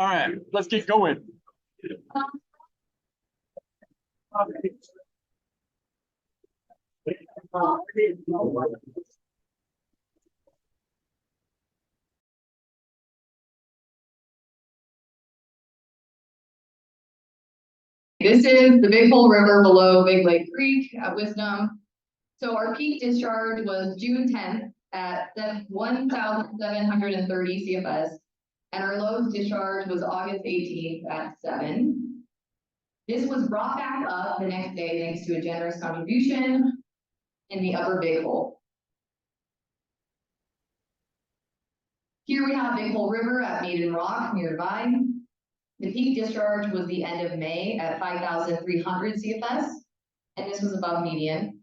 All right, let's get going. This is the Big Hole River below Big Lake Creek at Wisdom. So our peak discharge was June 10th at 1,730 CFS, and our lowest discharge was August 18th at 7. This was brought back up the next day thanks to a generous contribution in the upper Big Hole. Here we have Big Hole River at Maiden Rock nearby. The peak discharge was the end of May at 5,300 CFS, and this was above median.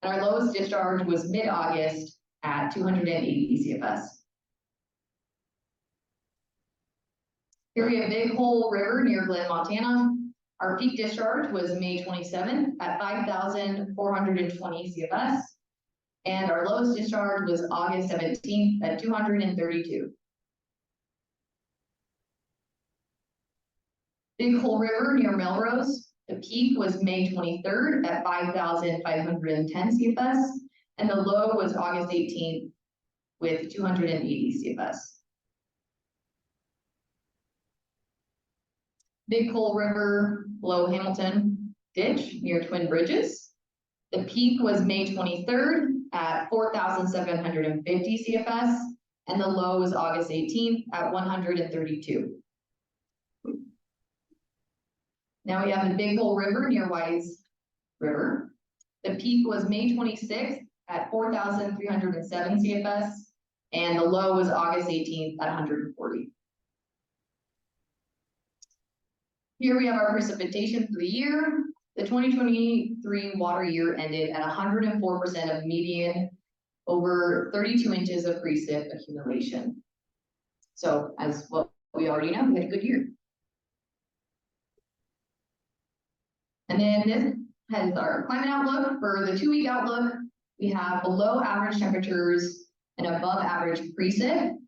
And our lowest discharge was mid-August at 280 CFS. Here we have Big Hole River near Glen, Montana. Our peak discharge was May 27th at 5,420 CFS, and our lowest discharge was August 17th at 232. Big Hole River near Melrose, the peak was May 23rd at 5,510 CFS, and the low was August 18th with 280 CFS. Big Hole River below Hamilton Ditch near Twin Bridges. The peak was May 23rd at 4,750 CFS, and the low was August 18th at 132. Now we have the Big Hole River near Wise River. The peak was May 26th at 4,307 CFS, and the low was August 18th at 140. Here we have our precipitation for the year. The 2023 water year ended at 104% of median over 32 inches of precip accumulation. So as what we already know, we had a good year. And then this has our climate outlook. For the 2-week outlook, we have below average temperatures and above average precip.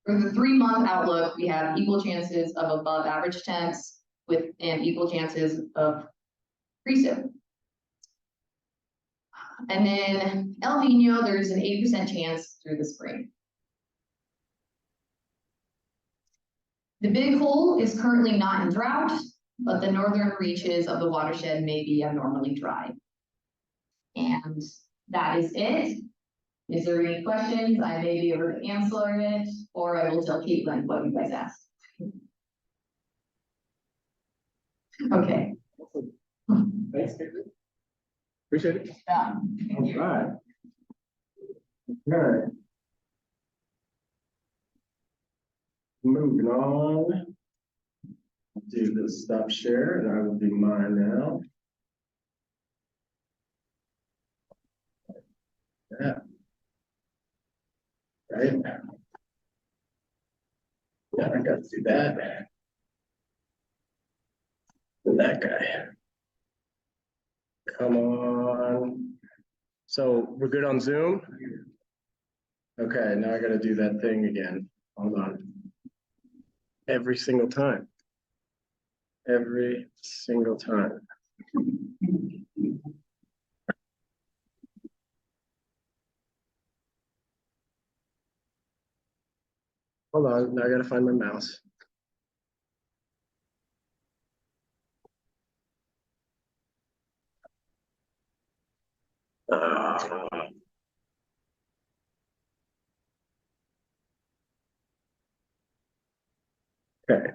For the 3-month outlook, we have equal chances of above average temps and equal chances of precip. And then El Nino, there's an 8% chance through the spring. The Big Hole is currently not in drought, but the northern reaches of the watershed may be abnormally dry. And that is it. Is there any questions? I may be able to answer it, or I will tell Caitlin what you guys asked. Okay. Thanks, Caitlin. Appreciate it. Yeah. All right. All right. Moving on. Do the stop share, and I will do mine now. Yeah. Right. Yeah, I got to do that. And that guy. Come on. So we're good on Zoom? Okay, now I got to do that thing again. Hold on. Every single time. Every single time. Hold on, now I gotta find my mouse. Okay.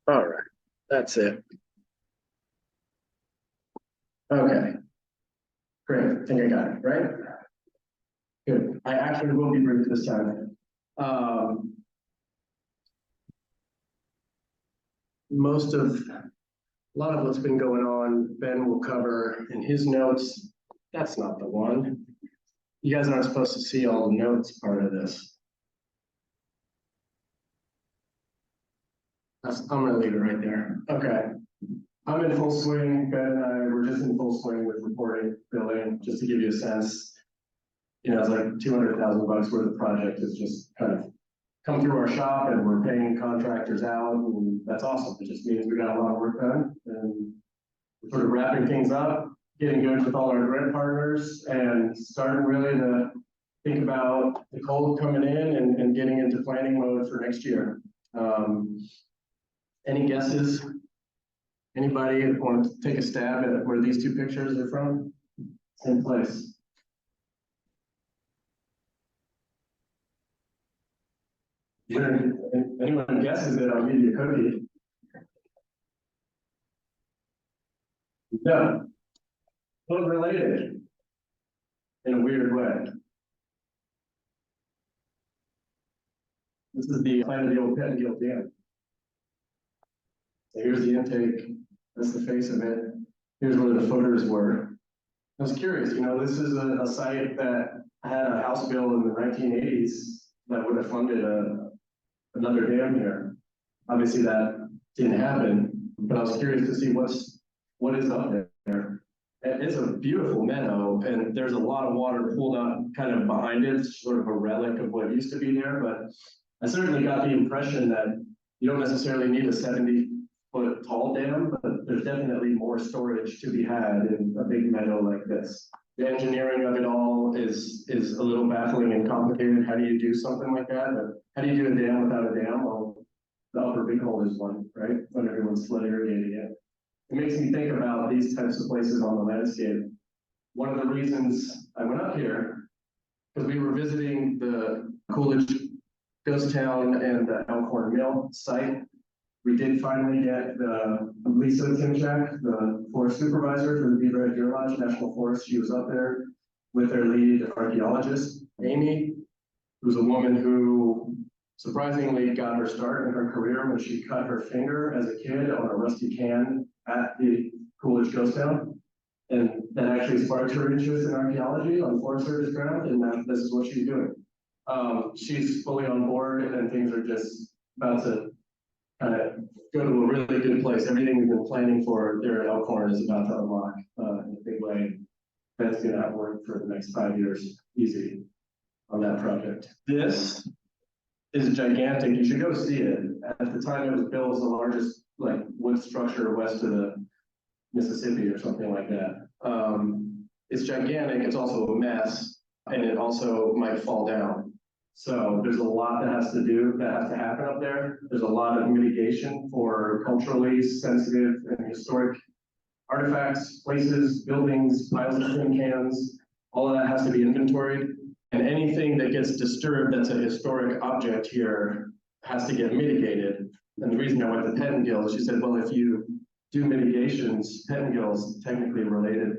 All right, that's it. Okay. Great, I think I got it, right? Good. I actually will be brief this time. A lot of what's been going on, Ben will cover in his notes. That's not the one. You guys aren't supposed to see all the notes part of this. I'm gonna leave it right there. Okay. I'm in full swing. Ben and I were just in full swing with reporting, billing, just to give you a sense. it's like $200,000 worth of project is just kind of come through our shop, and we're paying contractors out, and that's awesome. It just means we got a lot of work done, and we're sort of wrapping things up, getting good with all our grant partners, and starting really to think about the cold coming in and getting into planning mode for next year. Any guesses? Anybody want to take a stab at where these two pictures are from? Same place. Anyone guesses it, I'll give you a cookie. No. But related in a weird way. This is the plan of the old Pettingill Dam. So here's the intake. That's the face of it. Here's where the footers were. I was curious, this is a site that had a House bill in the 1980s that would have funded another dam here. Obviously that didn't happen, but I was curious to see what is up there. It's a beautiful meadow, and there's a lot of water pulled up kind of behind it. It's sort of a relic of what used to be there, but I certainly got the impression that you don't necessarily need a 70-foot tall dam, but there's definitely more storage to be had in a big meadow like this. The engineering of it all is a little baffling and complicated. How do you do something like that? But how do you do a dam without a dam? Well, the upper big hole is one, right? When everyone's flood irrigating it. It makes me think about these types of places on the landscape. One of the reasons I went up here, because we were visiting the Coolidge Ghost Town and the Elkhorn Mill site. We did finally get Lisa Timchak, the forest supervisor for the Beaver Head Deer Lodge National Forest. She was up there with their lead archaeologist, Amy, who's a woman who surprisingly got her start in her career when she cut her finger as a kid on a rusty can at the Coolidge Ghost Town. And that actually sparked her interest in archaeology on Forest Service ground, and this is what she's doing. She's fully on board, and things are just about to kind of go to a really good place. Everything we've been planning for there at Elkhorn is about to unlock in a big way. That's going to have work for the next 5 years, easy, on that project. This is gigantic. You should go see it. At the time it was built, it was the largest wood structure west of the Mississippi or something like that. It's gigantic. It's also a mess, and it also might fall down. So there's a lot that has to happen up there. There's a lot of mitigation for culturally sensitive and historic artifacts, places, buildings, piles of tin cans. All of that has to be inventoried. And anything that gets disturbed that's a historic object here has to get mitigated. And the reason I went to Pettingill, she said, well, if you do mitigations, Pettingill is technically related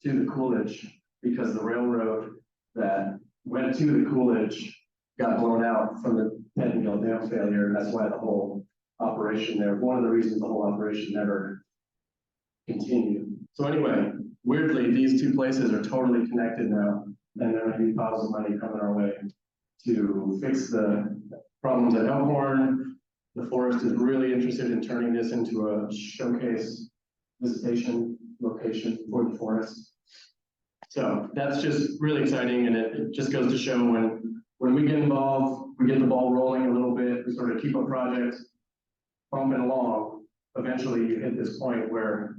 to the Coolidge because the railroad that went to the Coolidge got blown out from the Pettingill Dam failure. And that's why the whole operation there, one of the reasons the whole operation never continued. So anyway, weirdly, these two places are totally connected now. And there will be piles of money coming our way to fix the problems at Elkhorn. The forest is really interested in turning this into a showcase visitation location for the forest. So that's just really exciting, and it just goes to show when we get involved, we get the ball rolling a little bit, we sort of keep a project bumping along. Eventually you hit this point where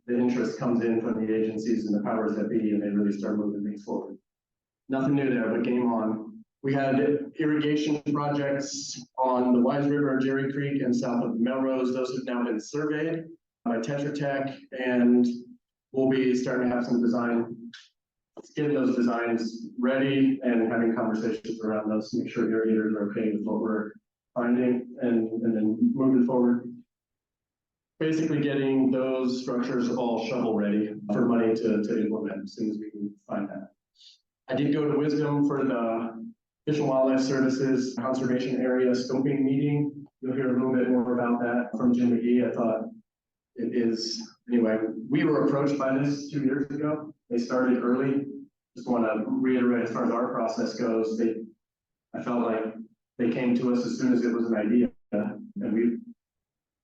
the interest comes in from the agencies and the powers that be, and they really start moving things forward. Nothing new there, but game on. We had irrigation projects on the Wise River, Jerry Creek, and south of Melrose. Those have now been surveyed by Tetra Tech, and we'll be starting to have some design, getting those designs ready and having conversations around those to make sure irrigators are okay with what we're finding, and then moving forward. Basically getting those structures all shovel ready for money to implement as soon as we can find that. I did go to Wisdom for the Fish and Wildlife Services Conservation Area Scoping Meeting. You'll hear a little bit more about that from Jim Magee. I thought it is, anyway, we were approached by this 2 years ago. They started early. Just want to reiterate, as far as our process goes, I felt like they came to us as soon as it was an idea, and we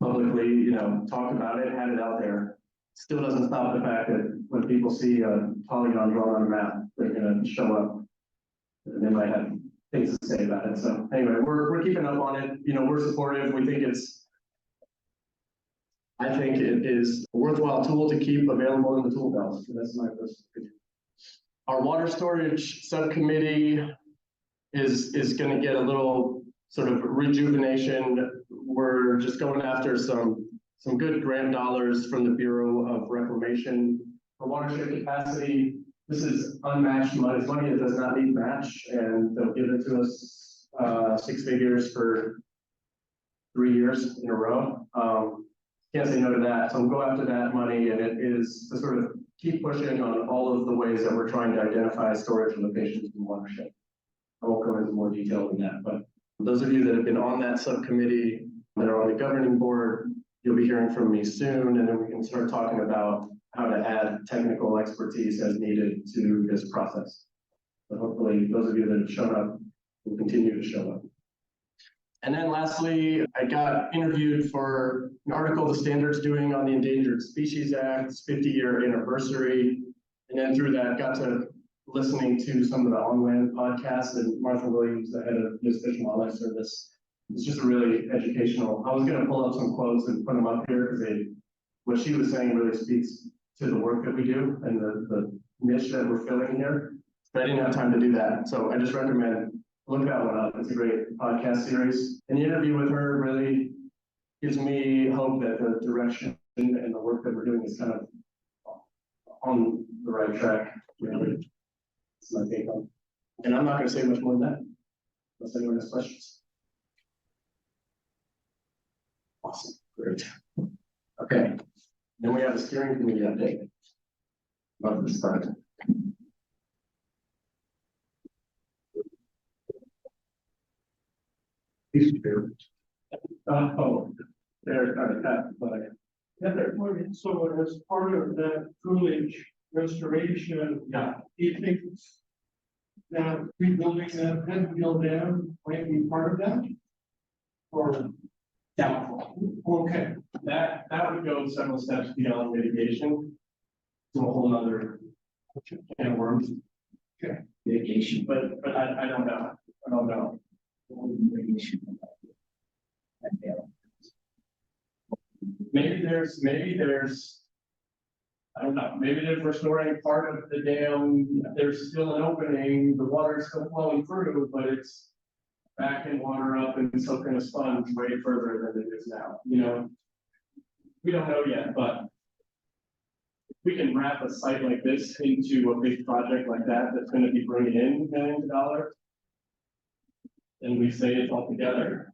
publicly, talked about it, had it out there. Still doesn't stop the fact that when people see a polygon drawn on a map, they're going gonna show up. And they might have things to say about it. So anyway, we're keeping up on it. You know, we're supportive. We think I think it is a worthwhile tool to keep available in the tool belt. So that's my first opinion. Our water storage subcommittee is going to get a little sort of rejuvenation. We're just going after some good grant dollars from the Bureau of Reclamation for watershed capacity. This is unmatched money. It's money that does not need match, and they'll give it to us 6 figures for 3 years in a row. Can't say no to that. So we'll go after that money, and it is to sort of keep pushing on all of the ways that we're trying to identify storage locations in the watershed. I won't go into more detail than that, but those of you that have been on that subcommittee, that are on the governing board, you'll be hearing from me soon, and then we can start talking about how to add technical expertise as needed to this process. So hopefully those of you that have shown up will continue to show up. And then lastly, I got interviewed for an article the Standard's doing on the Endangered Species Act's 50-year anniversary. And then through that, got to listening to some of the on-land podcasts, and Martha Williams, the head of U.S. Fish and Wildlife Service. It's just a really educational. I was going to pull up some quotes and put them up here because what she was saying really speaks to the work that we do and the niche that we're filling here. But I didn't have time to do that. So I just recommend look that one up. It's a great podcast series. And the interview with her really gives me hope that the direction and the work that we're doing is kind of on the right track. Really. That's my take on it. And I'm not going to say much more than that, unless anyone has questions. Awesome, great. Okay, then we have a steering committee update. Love this part. Oh, there, so as part of that Coolidge restoration, yeah. do you think that rebuilding that Penfield Dam might be part of that? Or Doubtful. okay, That would go several steps beyond mitigation to a whole nother can of worms. Okay. Mitigation, but I don't know. I don't know. Maybe there's I don't know, maybe there's restoring part of the dam, there's still an opening, the water's still flowing through, but it's backing water up and soaking a sponge way further than it is now. You know, we don't know yet, but if we can wrap a site like this into a big project like that, that's going to be bringing in millions of dollars, and we say it's all together,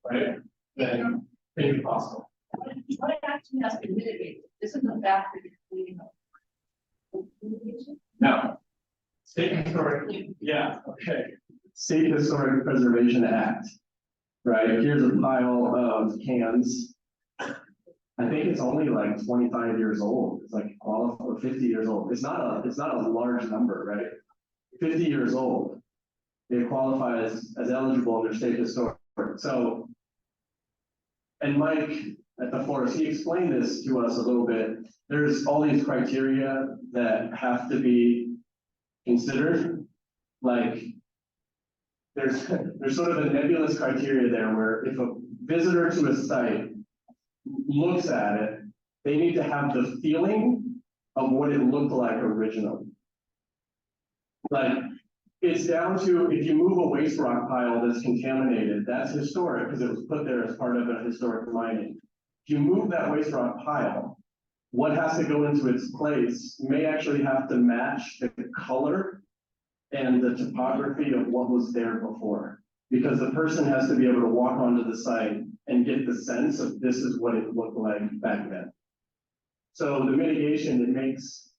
right? Then it's possible. What actually has been mitigated? Isn't the fact that you're cleaning up? Now, State Historic, yeah, okay. State Historic Preservation Act, right? Here's a pile of cans. I think it's only like 25 years old. It's like or 50 years old. It's not a large number, right? 50 years old. They qualify as eligible under State Historic. So, and Mike at the forest, he explained this to us a little bit. There's all these criteria that have to be considered. Like there's sort of a nebulous criteria there where if a visitor to a site looks at it, they need to have the feeling of what it looked like originally. Like it's down to if you move a waste rock pile that's contaminated, that's historic because it was put there as part of a historic mining. If you move that waste rock pile, what has to go into its place may actually have to match the color and the topography of what was there before. Because the person has to be able to walk onto the site and get the sense of this is what it looked like back then. So the mitigation, it makes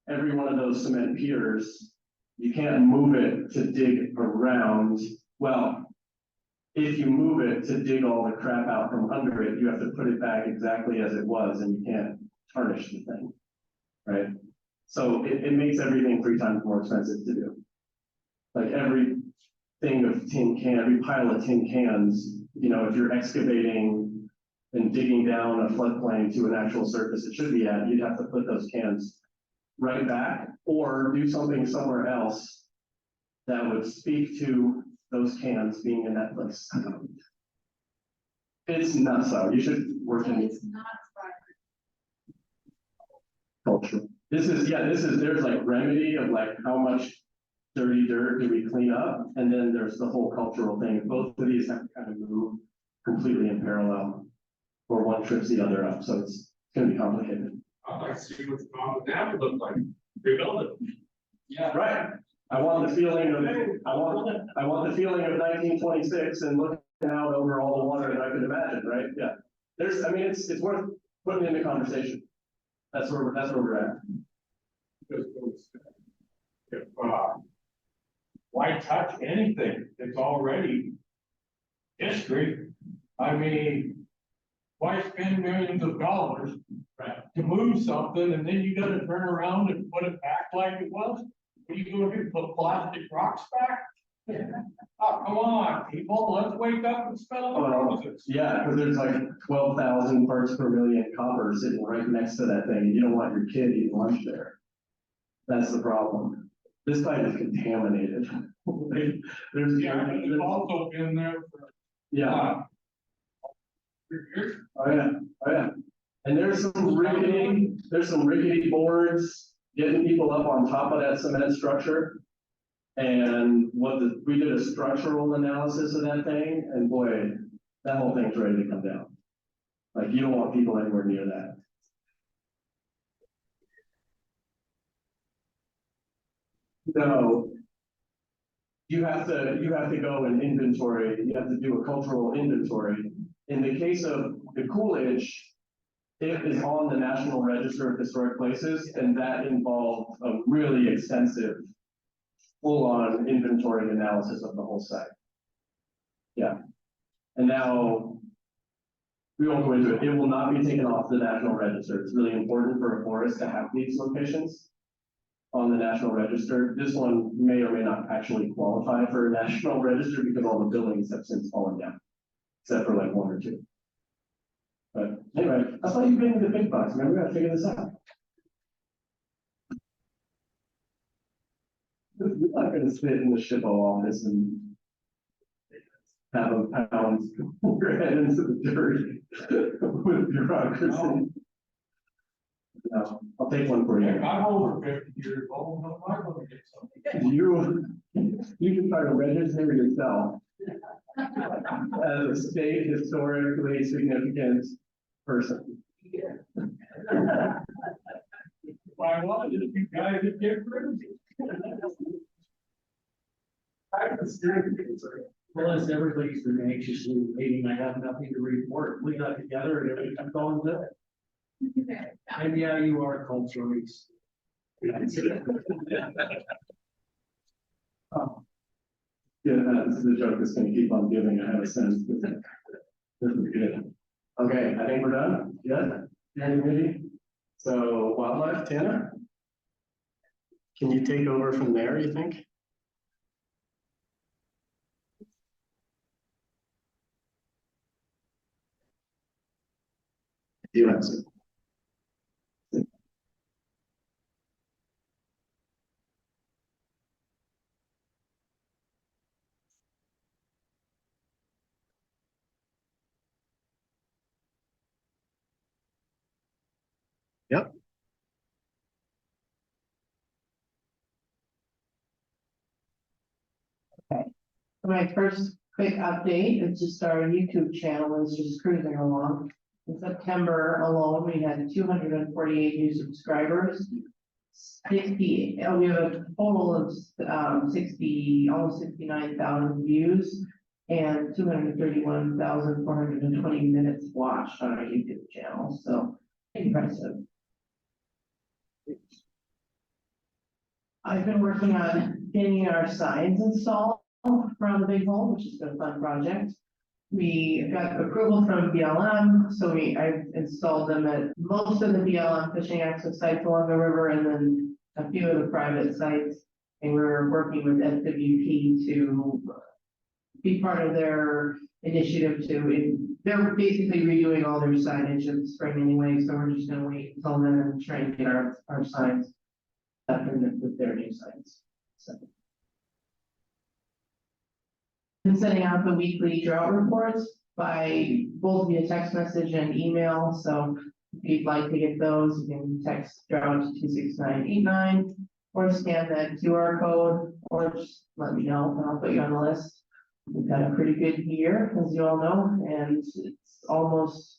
every one of those cement piers, you can't move it to dig around. Well, if you move it to dig all the crap out from under it, you have to put it back exactly as it was, and you can't tarnish the thing, right? So it makes everything 3 times more expensive to do. Like every thing of tin can, every pile of tin cans, you know, if you're excavating and digging down a floodplain to an actual surface it should be at, you'd have to put those cans right back, or do something somewhere else that would speak to those cans being in that place. It's nuts though. You should work in It's not culture. There's like remedy of like how much dirty dirt do we clean up? And then there's the whole cultural thing. Both of these have to kind of move completely in parallel, or one trips the other up. So it's gonna be complicated. I'd like to see what the Montana would look like. Rebuild it. Yeah. Right. I want the feeling of, I want the feeling of 1926 and looking out over all the water that I could imagine, right? Yeah. It's worth putting into conversation. That's where we're at. If, why touch anything? It's already history. I mean, why spend millions of dollars to move something and then you gotta turn around and put it back like it was? What are you gonna do, put plastic rocks back? Oh, come on, people, let's wake up and smell the roses. Yeah, because there's like 12,000 parts per million copper sitting right next to that thing, and you don't want your kid eating lunch there. That's the problem. This site is contaminated. There's It's also been there for, yeah. years. Oh yeah. And there's some rickety boards getting people up on top of that cement structure. And we did a structural analysis of that thing, and boy, that whole thing's ready to come down. Like, you don't want people anywhere near that. No. You have to go and inventory, you have to do a cultural inventory. In the case of the Coolidge, it is on the National Register of Historic Places, and that involved a really extensive full-on inventory analysis of the whole site. Yeah. And now, we won't go into it. It will not be taken off the National Register. It's really important for a forest to have these locations on the National Register. This one may or may not actually qualify for a National Register because all the buildings have since fallen down, except for like one or two. But anyway, that's why you've been in the big bucks, man. We gotta figure this out. We're not gonna sit in the SHPO office and have a pound your head into the dirt with bureaucracy. No, I'll take one for you. I'm over 50 years old, I'm not gonna get something. You can try to register yourself as a state historically significant person. I wanted to be guys that get rid Well, as everybody's been anxiously waiting, I have nothing to report. We got together and everything's going good. And yeah, you are culturally. Yeah, this is the joke that's gonna keep on giving, I have a sense. This is good. Okay, I think we're done. Yeah? Anybody? So wildlife, Tana? Can you take over from there, you think? You answer. Yep. My first quick update is just our YouTube channel is just cruising along. In September alone, we had 248 new subscribers. 60, we have a total of almost 69,000 views and 231,420 minutes watched on our YouTube channel. So impressive. I've been working on getting our signs installed around the big hole, which has been a fun project. We got approval from BLM, so I've installed them at most of the BLM fishing access sites along the river and then a few of the private sites. And we're working with FWP to be part of their initiative they're basically redoing all their signage in the spring anyway, so we're just gonna wait until then and try and get our signs with their new signs. So. And sending out the weekly drought reports by both via text message and email. So if you'd like to get those, you can text drought to 26989 or scan that QR code or just let me know and I'll put you on the list. We've had a pretty good year, as you all know, and it's almost,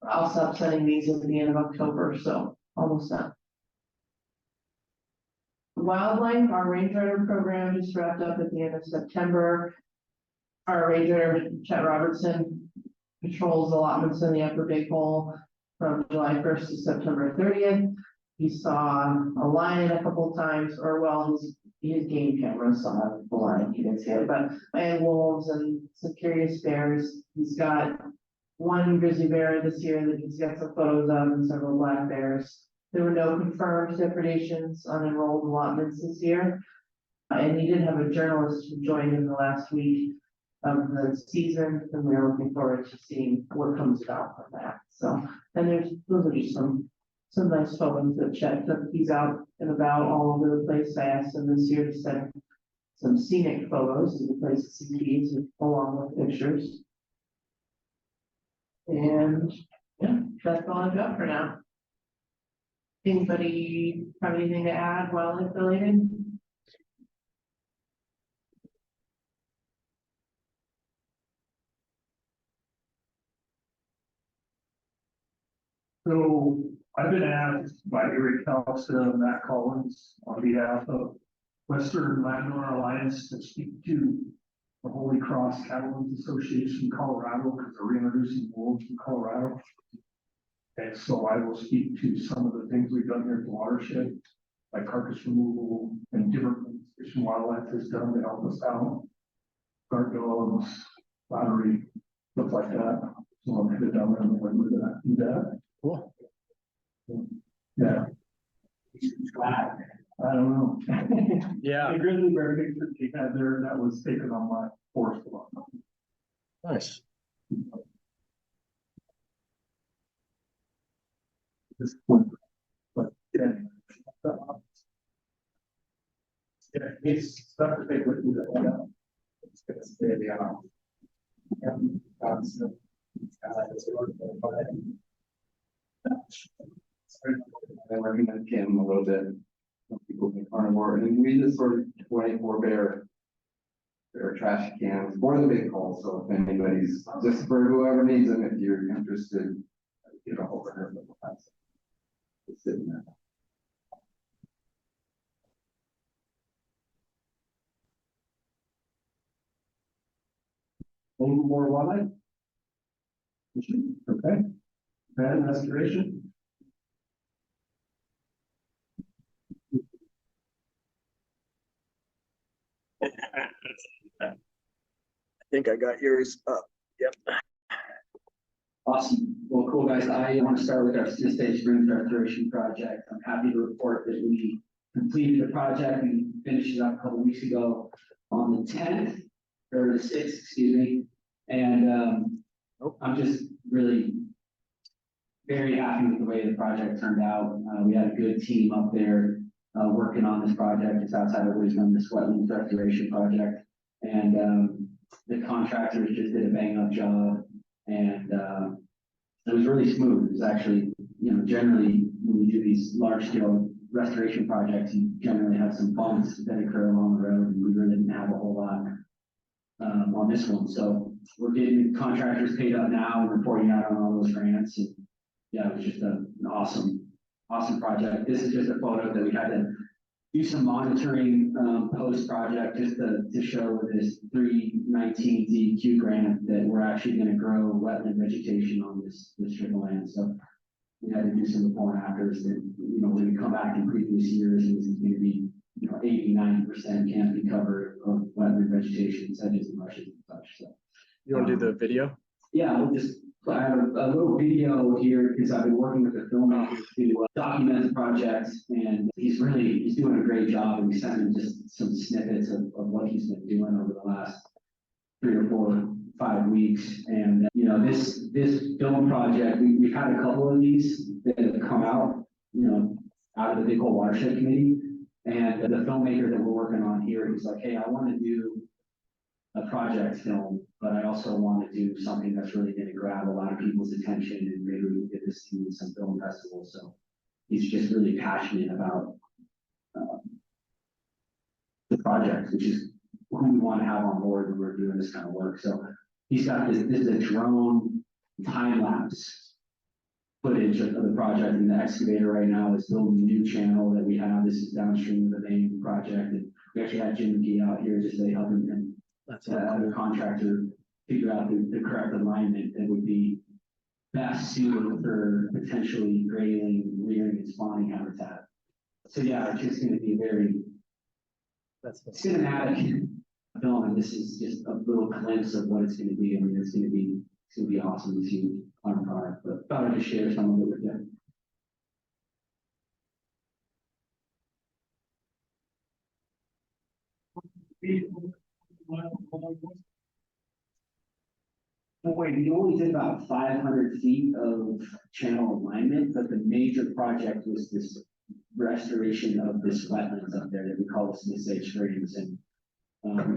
I'll stop sending these at the end of October, so almost done. Wildlife, our range rider program just wrapped up at the end of September. Our ranger, Chet Robertson, patrols allotments in the upper Big Hole from July 1st to September 30th. He saw a lion a couple times, or well, his game camera saw the lion, he didn't see it, but and wolves and some curious bears. He's got one grizzly bear this year that he's got some photos of and several black bears. There were no confirmed depredations on enrolled allotments this year. And he did have a journalist who joined in the last week of the season, and we're looking forward to seeing what comes out from that. So, and those are just some nice photos that Chet took. He's out and about all over the place. I asked him this year to send some scenic photos of the places he sees along with pictures. And yeah, that's all I've got for now. Anybody have anything to add wildlife related? So I've been asked by Eric Calsta and Matt Collins on behalf of Western Landowner Alliance to speak to the Holy Cross Cattlemen's Association Colorado because they're reintroducing wolves in Colorado. And so I will speak to some of the things we've done here at the watershed, like carcass removal and different things Fish and Wildlife has done to help us out. Guard dogs, lottery, stuff like that. So I'm headed down there and we're gonna do that. Cool. Yeah. I don't know. Yeah, The grizzly bear picture they had there, that was taken on my forest lot. nice. This one, but yeah. Yeah, it's stuff to take with you that, yeah. It's gonna stay the, I'm working with Kim a little bit. People in carnivore, and we just sort of 24 bear trash cans for the big hole. So if anybody's just for whoever needs them, if you're interested, get a hold of her. It's sitting there. Any more wildlife? Okay. And restoration. I think I got yours up. Yep. Awesome. Well, cool, guys. I want to start with our State Springs Restoration Project. I'm happy to report that we completed the project and finished it up a couple weeks ago on the 10th or the 6th, excuse me. And I'm just really very happy with the way the project turned out. We had a good team up there working on this project. It's outside of Wisdom, this wetlands restoration project. And the contractors just did a bang up job. And it was really smooth. It was actually, generally when you do these large scale restoration projects, you generally have some bumps that occur along the road, and we really didn't have a whole lot on this one. So we're getting contractors paid up now and reporting out on all those grants. And yeah, it was just an awesome project. This is just a photo that we had to do some monitoring post project just to show this 319 DEQ grant that we're actually going to grow wetland vegetation on this strip of land. So we had to do some before and afters that, when we come back in previous years, it was going to be, 80-90% canopy cover of wetland vegetation, sedges and marshes and such. So You want to do the video? yeah, I have a little video here because I've been working with the filmmaker to document the project, and he's doing a great job. And we sent him just some snippets of what he's been doing over the last 3 or 4, 5 weeks. And this film project, we've had a couple of these that have come out, out of the Big Hole Watershed Committee. And the filmmaker that we're working on here, he's like, hey, I want to do a project film, but I also want to do something that's really going to grab a lot of people's attention and maybe we can get this to some film festivals. So he's just really passionate about the project, which is who we want to have on board when we're doing this kind of work. So he's got this is a drone time lapse footage of the project, and the excavator right now is building a new channel that we have. This is downstream of the main project, and we actually had Jim Magee out here just to help him That's other contractor figure out the correct alignment that would be best suited for potentially grayling, rearing, and spawning habitat. So yeah, it's just going to be a very cinematic film, and this is just a little glimpse of what it's going to be. I mean, it's going to be awesome to see on product, but thought I'd just share some of it with you. Boy, we only did about 500 feet of channel alignment, but the major project was this restoration of this wetlands up there that we call the Smith Sage Springs, and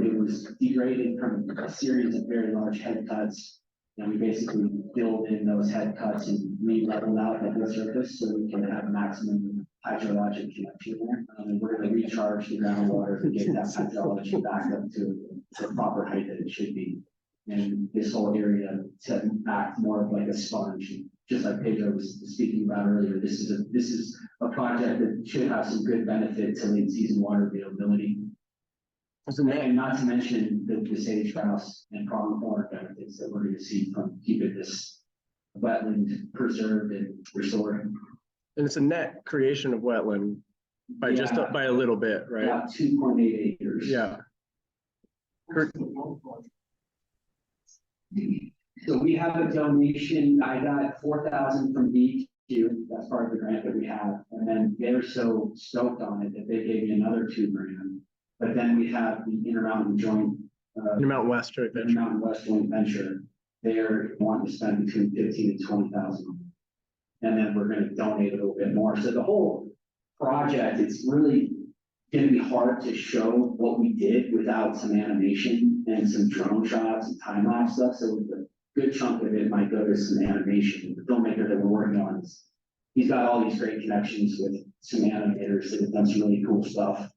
it was degraded from a series of very large head cuts, and we basically filled in those head cuts and re-leveled out the whole surface so we can have maximum hydrologic connection there. And we're going to recharge the groundwater to get that hydrology back up to the proper height that it should be. And this whole area to act more of like a sponge, just like Pedro was speaking about earlier. This is a project that should have some good benefit to late season water availability. And not to mention the sage grouse and pronghorn benefits that we're going to see from keeping this wetland preserved and restored. And it's a net creation of wetland by by a little bit, right? About 2.8 acres. Yeah. So we have a donation. I got 4,000 from BHWC. That's part of the grant that we have. And then they're so stoked on it that they gave me another $2 grand. But then we have the Intermountain Joint, Intermountain West joint venture. Intermountain West Joint Venture. They're wanting to spend between 15 and 20,000. And then we're going to donate a little bit more. So the whole project, it's really going to be hard to show what we did without some animation and some drone shots and time lapse stuff. So the good chunk of it might go to some animation. The filmmaker that we're working on he's got all these great connections with some animators that have done some really cool stuff.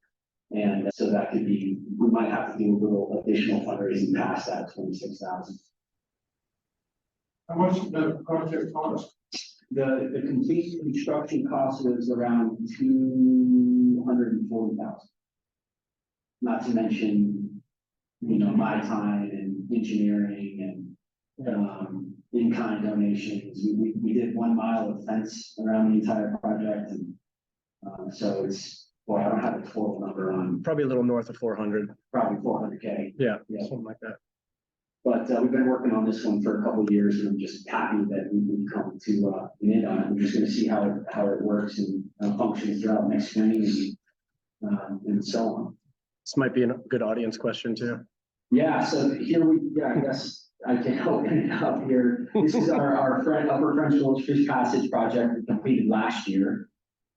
And so that could be, we might have to do a little additional fundraising past that 26,000. How much did the project cost? The complete construction cost was around 240,000. Not to mention, my time and engineering and in-kind donations. We did 1 mile of fence around the entire project, and so it's. Well, I don't have a total number on, Probably a little north of 400. probably 400K. Yeah, Yeah. something like that. But we've been working on this one for a couple of years, and I'm just happy that we've come to an end on it. We're just going to see how it works and functions throughout next spring and so on. This might be a good audience question too. Yeah, so here I guess I can open it up here. This is our Upper French Gulch Fish Passage project we completed last year.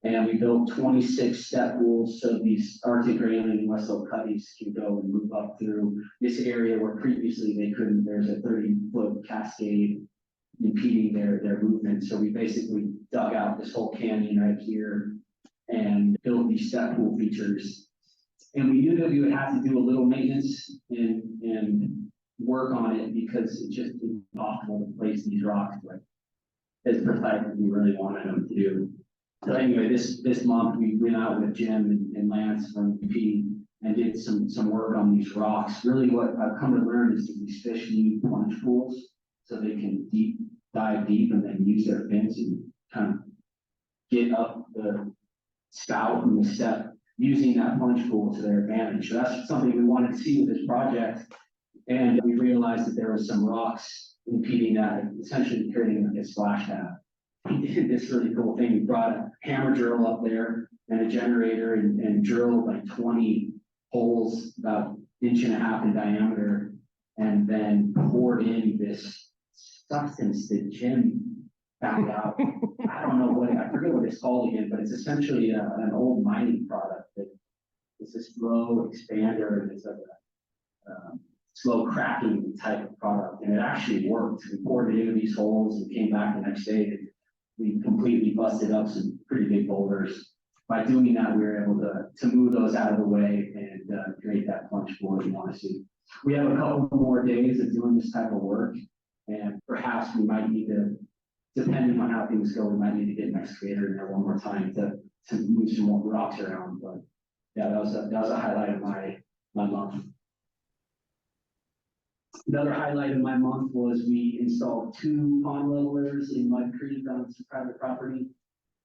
And we built 26 step pools so these Arctic grayling and Western cutties can go and move up through this area where previously they couldn't. There's a 30-foot cascade impeding their movement. So we basically dug out this whole canyon right here and built these step pool features. And we knew that we would have to do a little maintenance and work on it because it's just impossible to place these rocks like as precise as we really wanted them to do. So anyway, this month we went out with Jim and Lance from UP and did some work on these rocks. Really what I've come to learn is that these fish need plunge pools so they can dive deep and then use their fins and kind of get up the spout and the step using that plunge pool to their advantage. So that's something we wanted to see with this project. And we realized that there was some rocks impeding that, essentially creating a splash pad. We did this really cool thing. We brought a hammer drill up there and a generator and drilled like 20 holes about 1.5 inches in diameter, and then poured in this substance that Jim found out. I don't know I forget what it's called again, but it's essentially an old mining product that it's a slow expander, and it's like a slow cracking type of product, and it actually worked. We poured it into these holes and came back the next day, and we completely busted up some pretty big boulders. By doing that, we were able to move those out of the way and create that punch board we want to see. We have a couple more days of doing this type of work, and perhaps we might need to, depending on how things go, we might need to get an excavator in there one more time to move some more rocks around. But yeah, that was a highlight of my month. Another highlight of my month was we installed 2 pond levelers in Mud Creek on some private property.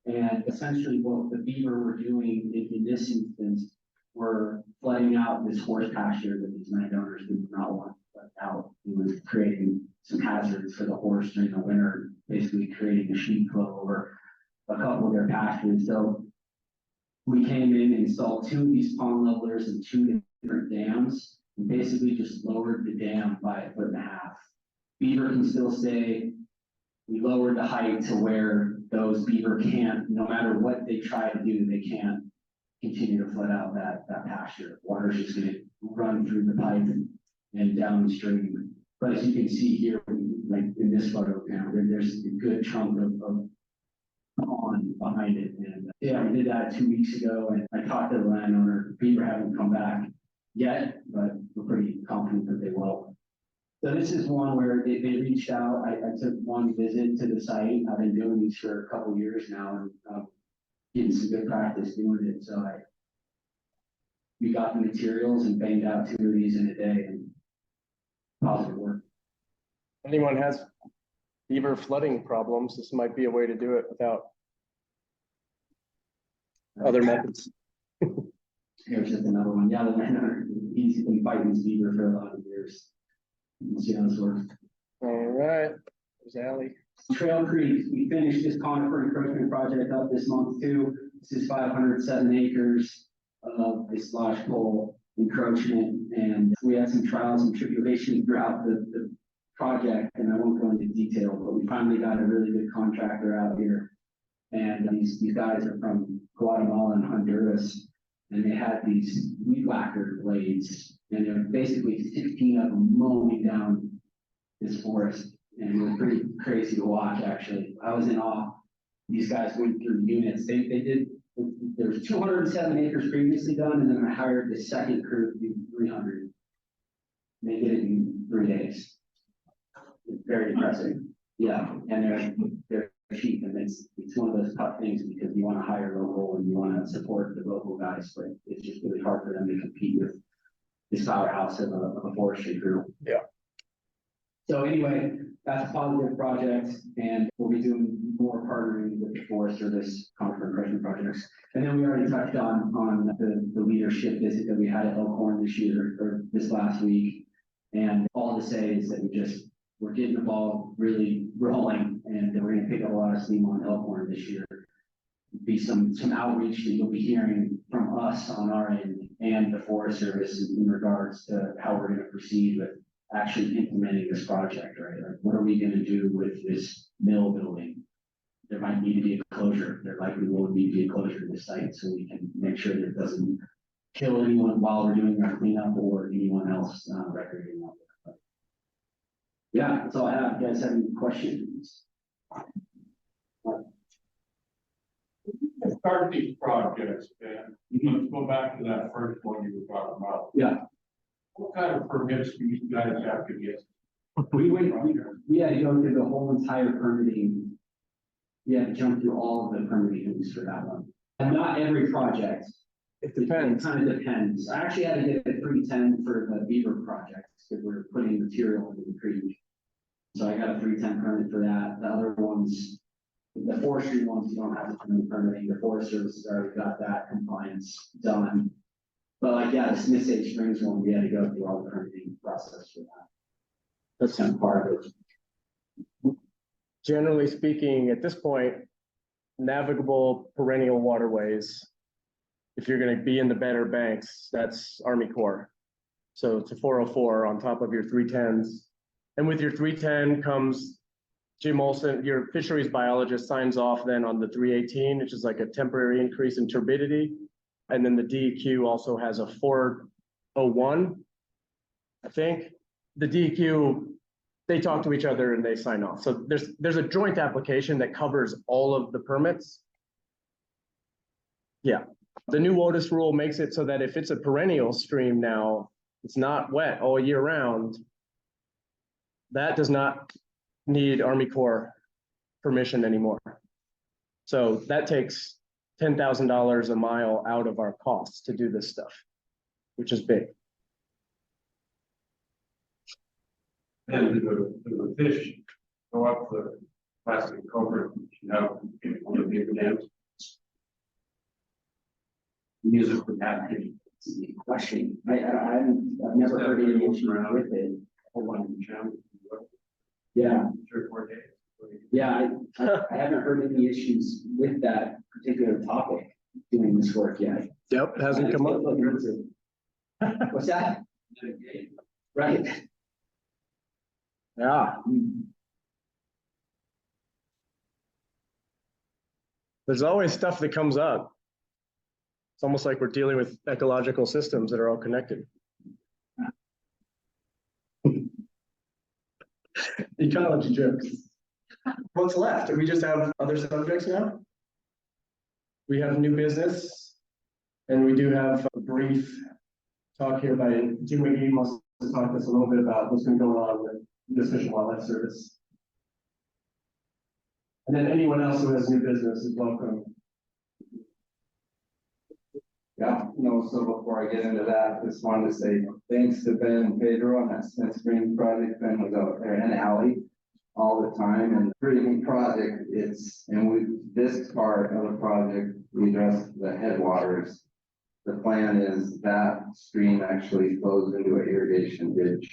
And essentially what the beaver were doing in this instance were flooding out this horse pasture that these landowners did not want to flood out. It was creating some hazards for the horse during the winter, basically creating a sheep flow over a couple of their pastures. So we came in and installed 2 of these pond levelers and 2 different dams, and basically just lowered the dam by 1.5 feet. Beaver can still stay. We lowered the height to where those beaver can't, no matter what they try to do, they can't continue to flood out that pasture. Water's just gonna run through the pipe and downstream. But as you can see here, like in this photo, there's a good chunk of pond behind it. And yeah, we did that 2 weeks ago, and I talked to the landowner. Beaver haven't come back yet, but we're pretty confident that they will. So this is one where they reached out. I took one visit to the site. I've been doing these for a couple of years now, and getting some good practice doing it. So we got the materials and banged out 2 of these in a day, and positive work. Anyone has beaver flooding problems, this might be a way to do it without other methods. Here's just another one. Yeah, the landowner, he's been fighting this beaver for a lot of years. Let's see how this works. All right, there's Allie. Trail Creek, we finished this conifer encroachment project up this month too. This is 507 acres of this lodgepole encroachment, and we had some trials and tribulations throughout the project, and I won't go into detail, but we finally got a really good contractor out here. And these guys are from Guatemala and Honduras, and they had these weed whacker blades, and they're basically 16 of them mowing down this forest. And it was pretty crazy to watch, actually. I was in awe. These guys went through units. They did, there was 207 acres previously done, and then I hired the second crew to do 300. They did it in 3 days. It's very impressive. Yeah, and they're cheap, and it's one of those tough things because you want to hire local and you want to support the local guys, but it's just really hard for them to compete with this powerhouse of a forestry crew. Yeah. So anyway, that's a positive project, and we'll be doing more partnering with the Forest Service conifer encroachment projects. And then we already touched on the leadership visit that we had at Elkhorn this year, or this last week. And all to say is that we're getting the ball really rolling, and we're going to pick up a lot of steam on Elkhorn this year. Be some outreach that you'll be hearing from us on our end and the Forest Service in regards to how we're going to proceed with actually implementing this project, right? Like, what are we going to do with this mill building? There might need to be a closure. There likely will need to be a closure to the site, so we can make sure that it doesn't kill anyone while we're doing our cleanup or anyone else recreating out there. But yeah, that's all I have. You guys have any questions? As part of these projects, man, let's go back to that first one you were talking about. Yeah. What kind of permits do you guys have to get? We had to go through the whole entire permitting. We had to jump through all of the permitting hoops for that one. And not every project. It depends. It kind of depends. I actually had to get a 310 for the beaver project because we're putting material into the creek. So I got a 310 permit for that. The other ones, the forestry ones, you don't have to do permitting. The Forest Service has already got that compliance done. But like, yeah, the Smith Sage Springs one, we had to go through all the permitting process for that. That's kind of part of it. Generally speaking, at this point, navigable perennial waterways, if you're going to be in the better banks, that's Army Corps. So it's a 404 on top of your 310s. And with your 310 comes Jim Olson, your fisheries biologist, signs off then on the 318, which is like a temporary increase in turbidity. And then the DEQ also has a 401, I think. The DEQ, they talk to each other and they sign off. So there's a joint application that covers all of the permits. Yeah, the new WOTUS rule makes it so that if it's a perennial stream now, it's not wet all year round. That does not need Army Corps permission anymore. So that takes $10,000 a mile out of our costs to do this stuff, which is big. And the fish go up the plastic culvert, you know, one of the big dams. Music would have any question. I've never heard any issue with it. Yeah. 3 or 4 days. Yeah, I haven't heard any issues with that particular topic doing this work yet. Yep, hasn't come up. What's that? Right. Yeah. There's always stuff that comes up. It's almost like we're dealing with ecological systems that are all connected. Ecology jokes. What's left? Do we just have other subjects now? We have new business, and we do have a brief talk here by Jim Magee wants to talk to us a little bit about what's been going on with the Fish and Wildlife Service. And then anyone else who has new business is welcome. Yeah, no, so before I get into that, just wanted to say thanks to Ben and Pedro on that Smith Spring project. Ben was out there and Allie all the time, and pretty neat project. This part of the project, we addressed the headwaters. The plan is that stream actually flows into an irrigation ditch,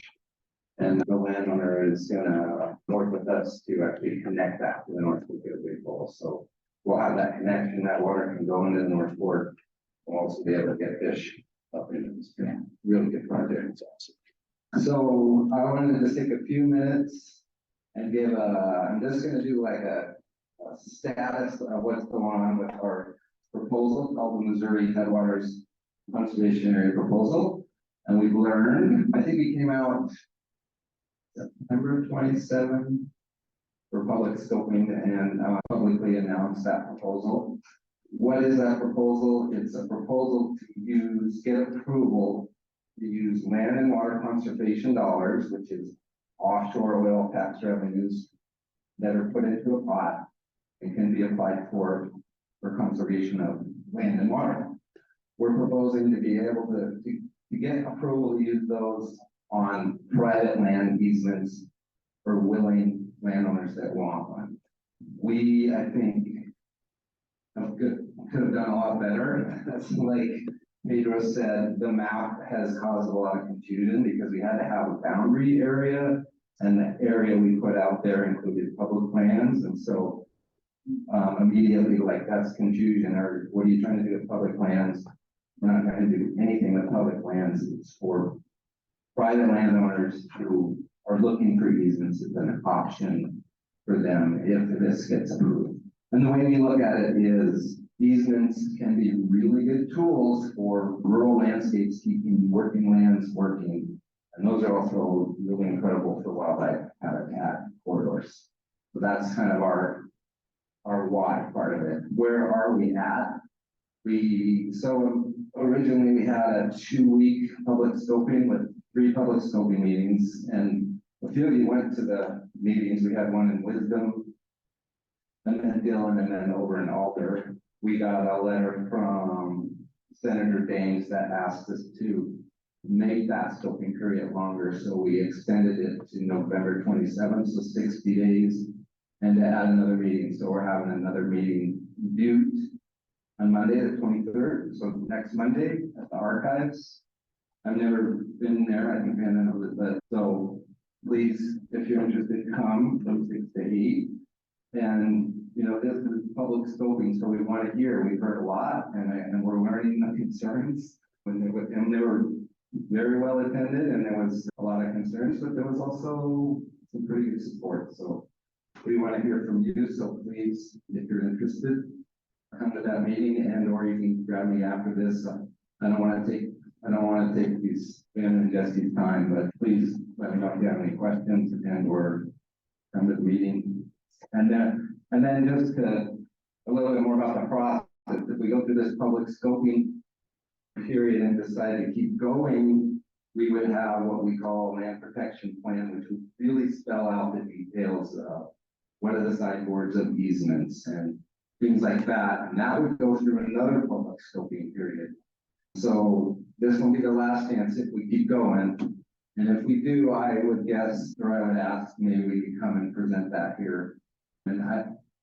and the landowner is gonna work with us to actually connect that to the North Fork Bowl. So we'll have that connection. That water can go into the North Fork. We'll also be able to get fish up into the stream. Really good project. So I wanted to just take a few minutes and give I'm just gonna do like a status of what's going on with our proposal called the Missouri Headwaters Conservation Area Proposal. And we've learned, I think we came out September 27 for public scoping and publicly announced that proposal. What is that proposal? It's a proposal to get approval to use land and water conservation dollars, which is offshore oil tax revenues that are put into a pot and can be applied for conservation of land and water. We're proposing to be able to get approval to use those on private land easements for willing landowners that want one. We, I think, could have done a lot better. That's like Pedro said, the map has caused a lot of confusion because we had to have a boundary area, and the area we put out there included public lands, and so immediately like that's confusion. Or what are you trying to do with public lands? We're not going to do anything with public lands. It's for private landowners who are looking for easements. It's an option for them if this gets approved. And the way we look at it is easements can be really good tools for rural landscapes, keeping working lands working. And those are also really incredible for wildlife habitat corridors. So that's kind of our why part of it. Where are we at? So originally we had a 2-week public scoping with 3 public scoping meetings, and a few of you went to the meetings. We had one in Wisdom, and then Dillon, and then over in Alder. We got a letter from Senator Daines that asked us to make that scoping period longer, so we extended it to November 27th, so 60 days, and to add another meeting. So we're having another meeting Butte on Monday the 23rd, so next Monday at the archives. I've never been there. I think Vanna knows it, but so please, if you're interested, come from 6 to 8. And you know, this is public scoping, so we want to hear. We've heard a lot, and we're learning the concerns. And they were very well attended, and there was a lot of concerns, but there was also some pretty good support. So we want to hear from you. So please, if you're interested, come to that meeting, and or you can grab me after this. I don't want to take these Ben and Jesse's time, but please let me know if you have any questions and or come to the meeting. And then just a little bit more about the process. If we go through this public scoping period and decide to keep going, we would have what we call a land protection plan, which would really spell out the details of what are the sideboards of easements and things like that. And that would go through another public scoping period. So this will be the last chance if we keep going. And if we do, I would guess, or I would ask, maybe we could come and present that here. And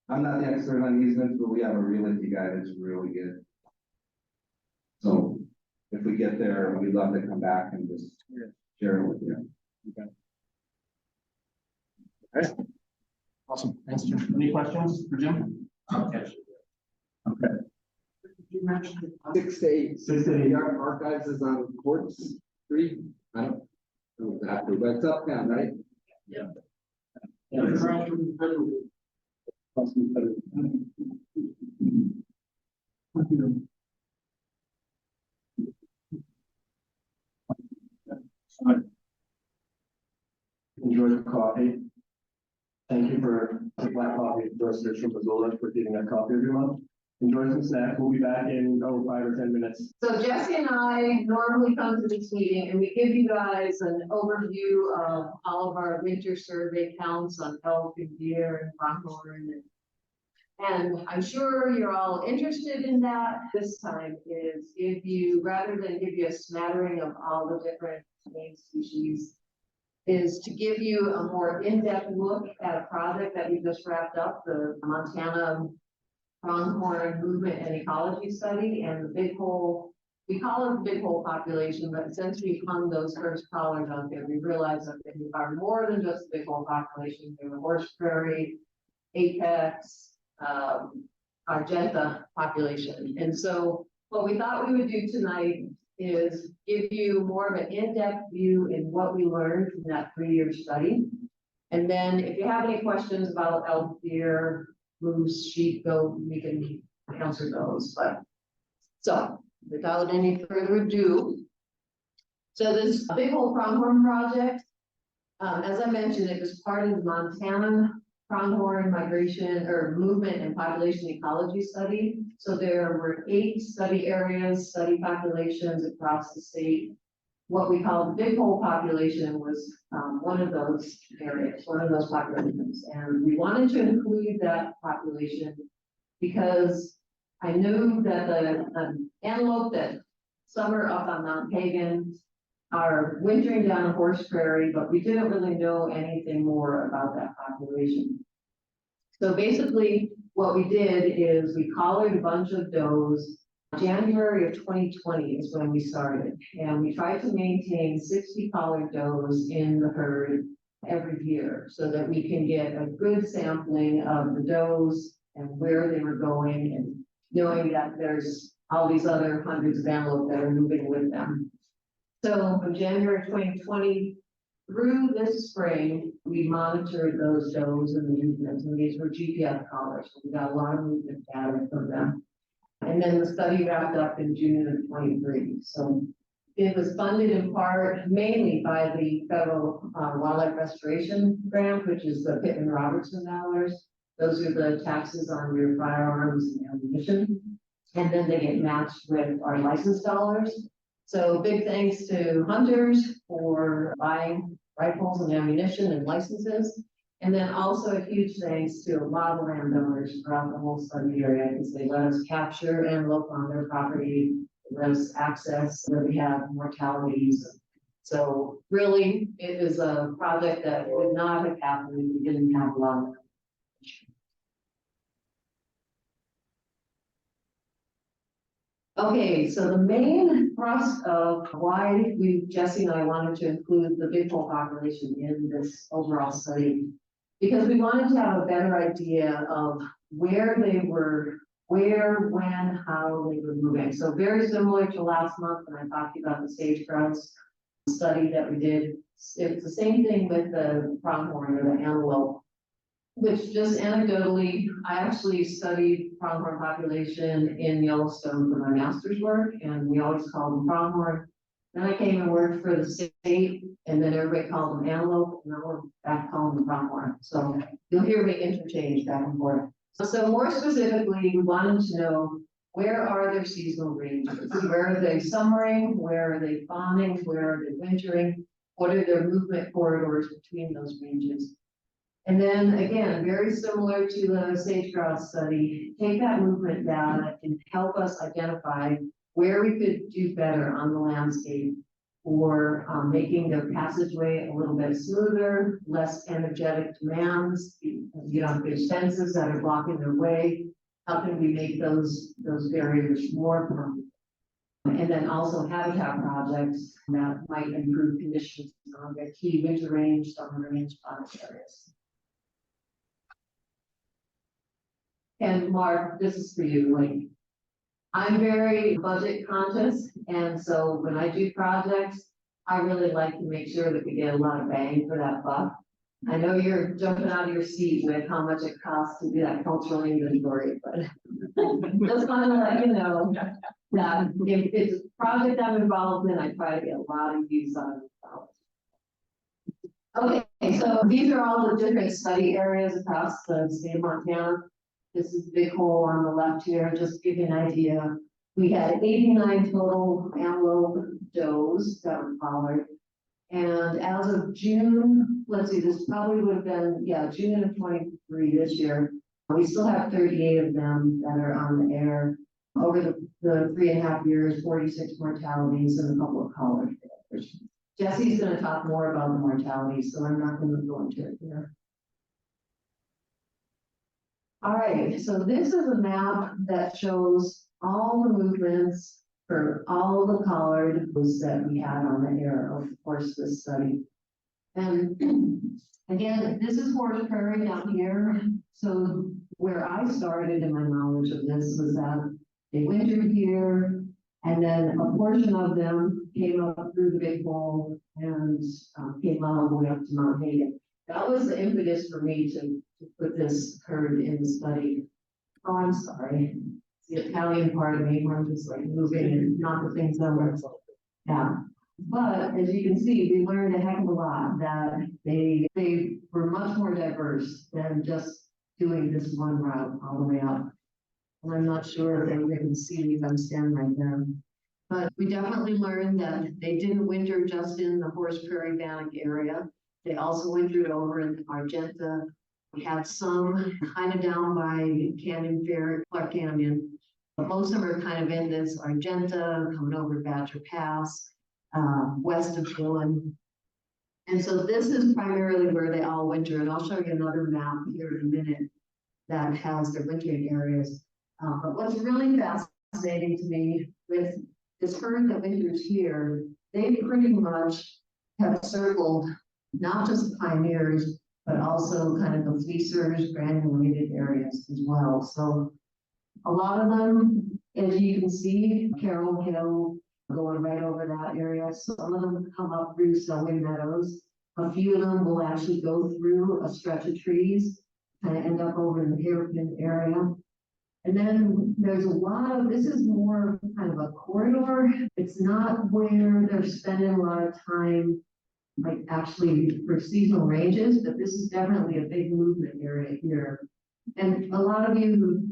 I'm not the expert on easements, but we have a realty guy that's really good. So if we get there, we'd love to come back and just share it with you. Okay. Awesome. Thanks, Jim. Any questions for Jim? Okay. You mentioned 6 to 8. 6 to 8. Archives is on Court Street. I don't know exactly, but it's uptown, right? Yeah. Enjoy the coffee. Thank you for the black coffee for Missoula for giving that coffee every month. Enjoy some snack. We'll be back in 5 or 10 minutes. So Jesse and I normally come to this meeting and we give you guys an overview of all of our winter survey counts on elk and deer and pronghorn. And I'm sure you're all interested in that. This time is give you, rather than give you a smattering of all the different main species, is to give you a more in-depth look at a project that we just wrapped up, the Montana Pronghorn Movement and Ecology Study, and the big hole. We call it the big hole population, but since we hung those first collars out there, we realized that they are more than just the big hole population. They're the horse prairie, apex, Argenta population. And so what we thought we would do tonight is give you more of an in-depth view in what we learned from that 3-year study. And then if you have any questions about elk, deer, moose, sheep, goat, we can answer those. But so without any further ado, so this big hole pronghorn project, as I mentioned, it was part of the Montana Pronghorn Migration or Movement and Population Ecology Study. So there were 8 study areas, study populations across the state. What we call the big hole population was one of those areas, one of those populations. And we wanted to include that population because I knew that the antelope that summer up on Mount Pagan are wintering down a horse prairie, but we didn't really know anything more about that population. So basically what we did is we collared a bunch of does. January of 2020 is when we started, and we tried to maintain 60 collared does in the herd every year so that we can get a good sampling of the does and where they were going, and knowing that there's all these other hundreds of antelope that are moving with them. So from January 2020 through this spring, we monitored those does and the movements, and these were GPS collars. So we got a lot of movement data from them. And then the study wrapped up in June of 23. So it was funded in part mainly by the federal wildlife restoration grant, which is the Pittman-Robertson dollars. Those are the taxes on your firearms and ammunition. And then they get matched with our license dollars. So big thanks to hunters for buying rifles and ammunition and licenses. And then also a huge thanks to a lot of landowners throughout the whole study area, because they let us capture antelope on their property, let us access where we have mortalities. So really, it is a project that would not have happened if we didn't have a lot of. Okay, so the main thrust of why Jesse and I wanted to include the big hole population in this overall study, because we wanted to have a better idea of where they were, where, when, how they were moving. So very similar to last month when I talked about the sage grouse study that we did. It's the same thing with the pronghorn or the antelope. Which just anecdotally, I actually studied pronghorn population in Yellowstone for my master's work, and we always called them pronghorn. Then I came and worked for the state, and then everybody called them antelope, and now we're back calling them pronghorn. So you'll hear me interchange back and forth. So more specifically, we wanted to know, where are their seasonal ranges? Where are they summering? Where are they fawning? Where are they wintering? What are their movement corridors between those ranges? And then again, very similar to the sage-grouse study, take that movement data and help us identify where we could do better on the landscape for making their passageway a little bit smoother, less energetic demands, fish fences that are blocking their way. How can we make those barriers more permanent? And then also habitat projects that might improve conditions on their key winter range, summer range product areas. And Mark, this is for you, like, I'm very budget conscious, and so when I do projects, I really like to make sure that we get a lot of bang for that buck. I know you're jumping out of your seat with how much it costs to do that cultural inventory, but just want to let you know that if it's a project I'm involved in, I try to get a lot of use on it. Okay, so these are all the different study areas across the state of Montana. This is the big hole on the left here, just to give you an idea. We had 89 total antelope does that were collared. And as of June, let's see, this probably would have been, June of 23 this year. We still have 38 of them that are on the air. Over the 3.5 years, 46 mortalities and a couple of collared failures. Jesse's going to talk more about the mortality, so I'm not going to go into it here. All right, so this is a map that shows all the movements for all the collared that we had on the air over the course of this study. And again, this is horse prairie down here. So where I started in my knowledge of this was that they wintered here, and then a portion of them came up through the big hole and came all the way up to Mount Hagen. That was the impetus for me to put this herd in the study. Oh, I'm sorry. It's the Italian part of me, where I'm just like moving and not the things that were. Yeah. But as you can see, we learned a heck of a lot, that they were much more diverse than just doing this one route all the way up. And I'm not sure if they can see me if I'm standing right there. But we definitely learned that they didn't winter just in the Horse Prairie Vanna area. They also wintered over in Argenta. We had some kind of down by Canyon Fair, Clark Canyon. But most of them are kind of in this Argenta, coming over Badger Pass, west of Dillon. And so this is primarily where they all winter. And I'll show you another map here in a minute that has their wintering areas. But what's really fascinating to me with this herd that winters here, they pretty much have circled not just the pioneers, but also kind of the fleecers, granulated areas as well. So a lot of them, as you can see, Carroll Hill going right over that area. Some of them come up through Selwyn Meadows. A few of them will actually go through a stretch of trees, kind of end up over in the hairpin area. And then there's a lot of, this is more kind of a corridor. It's not where they're spending a lot of time, like actually for seasonal ranges, but this is definitely a big movement area here. And a lot of you who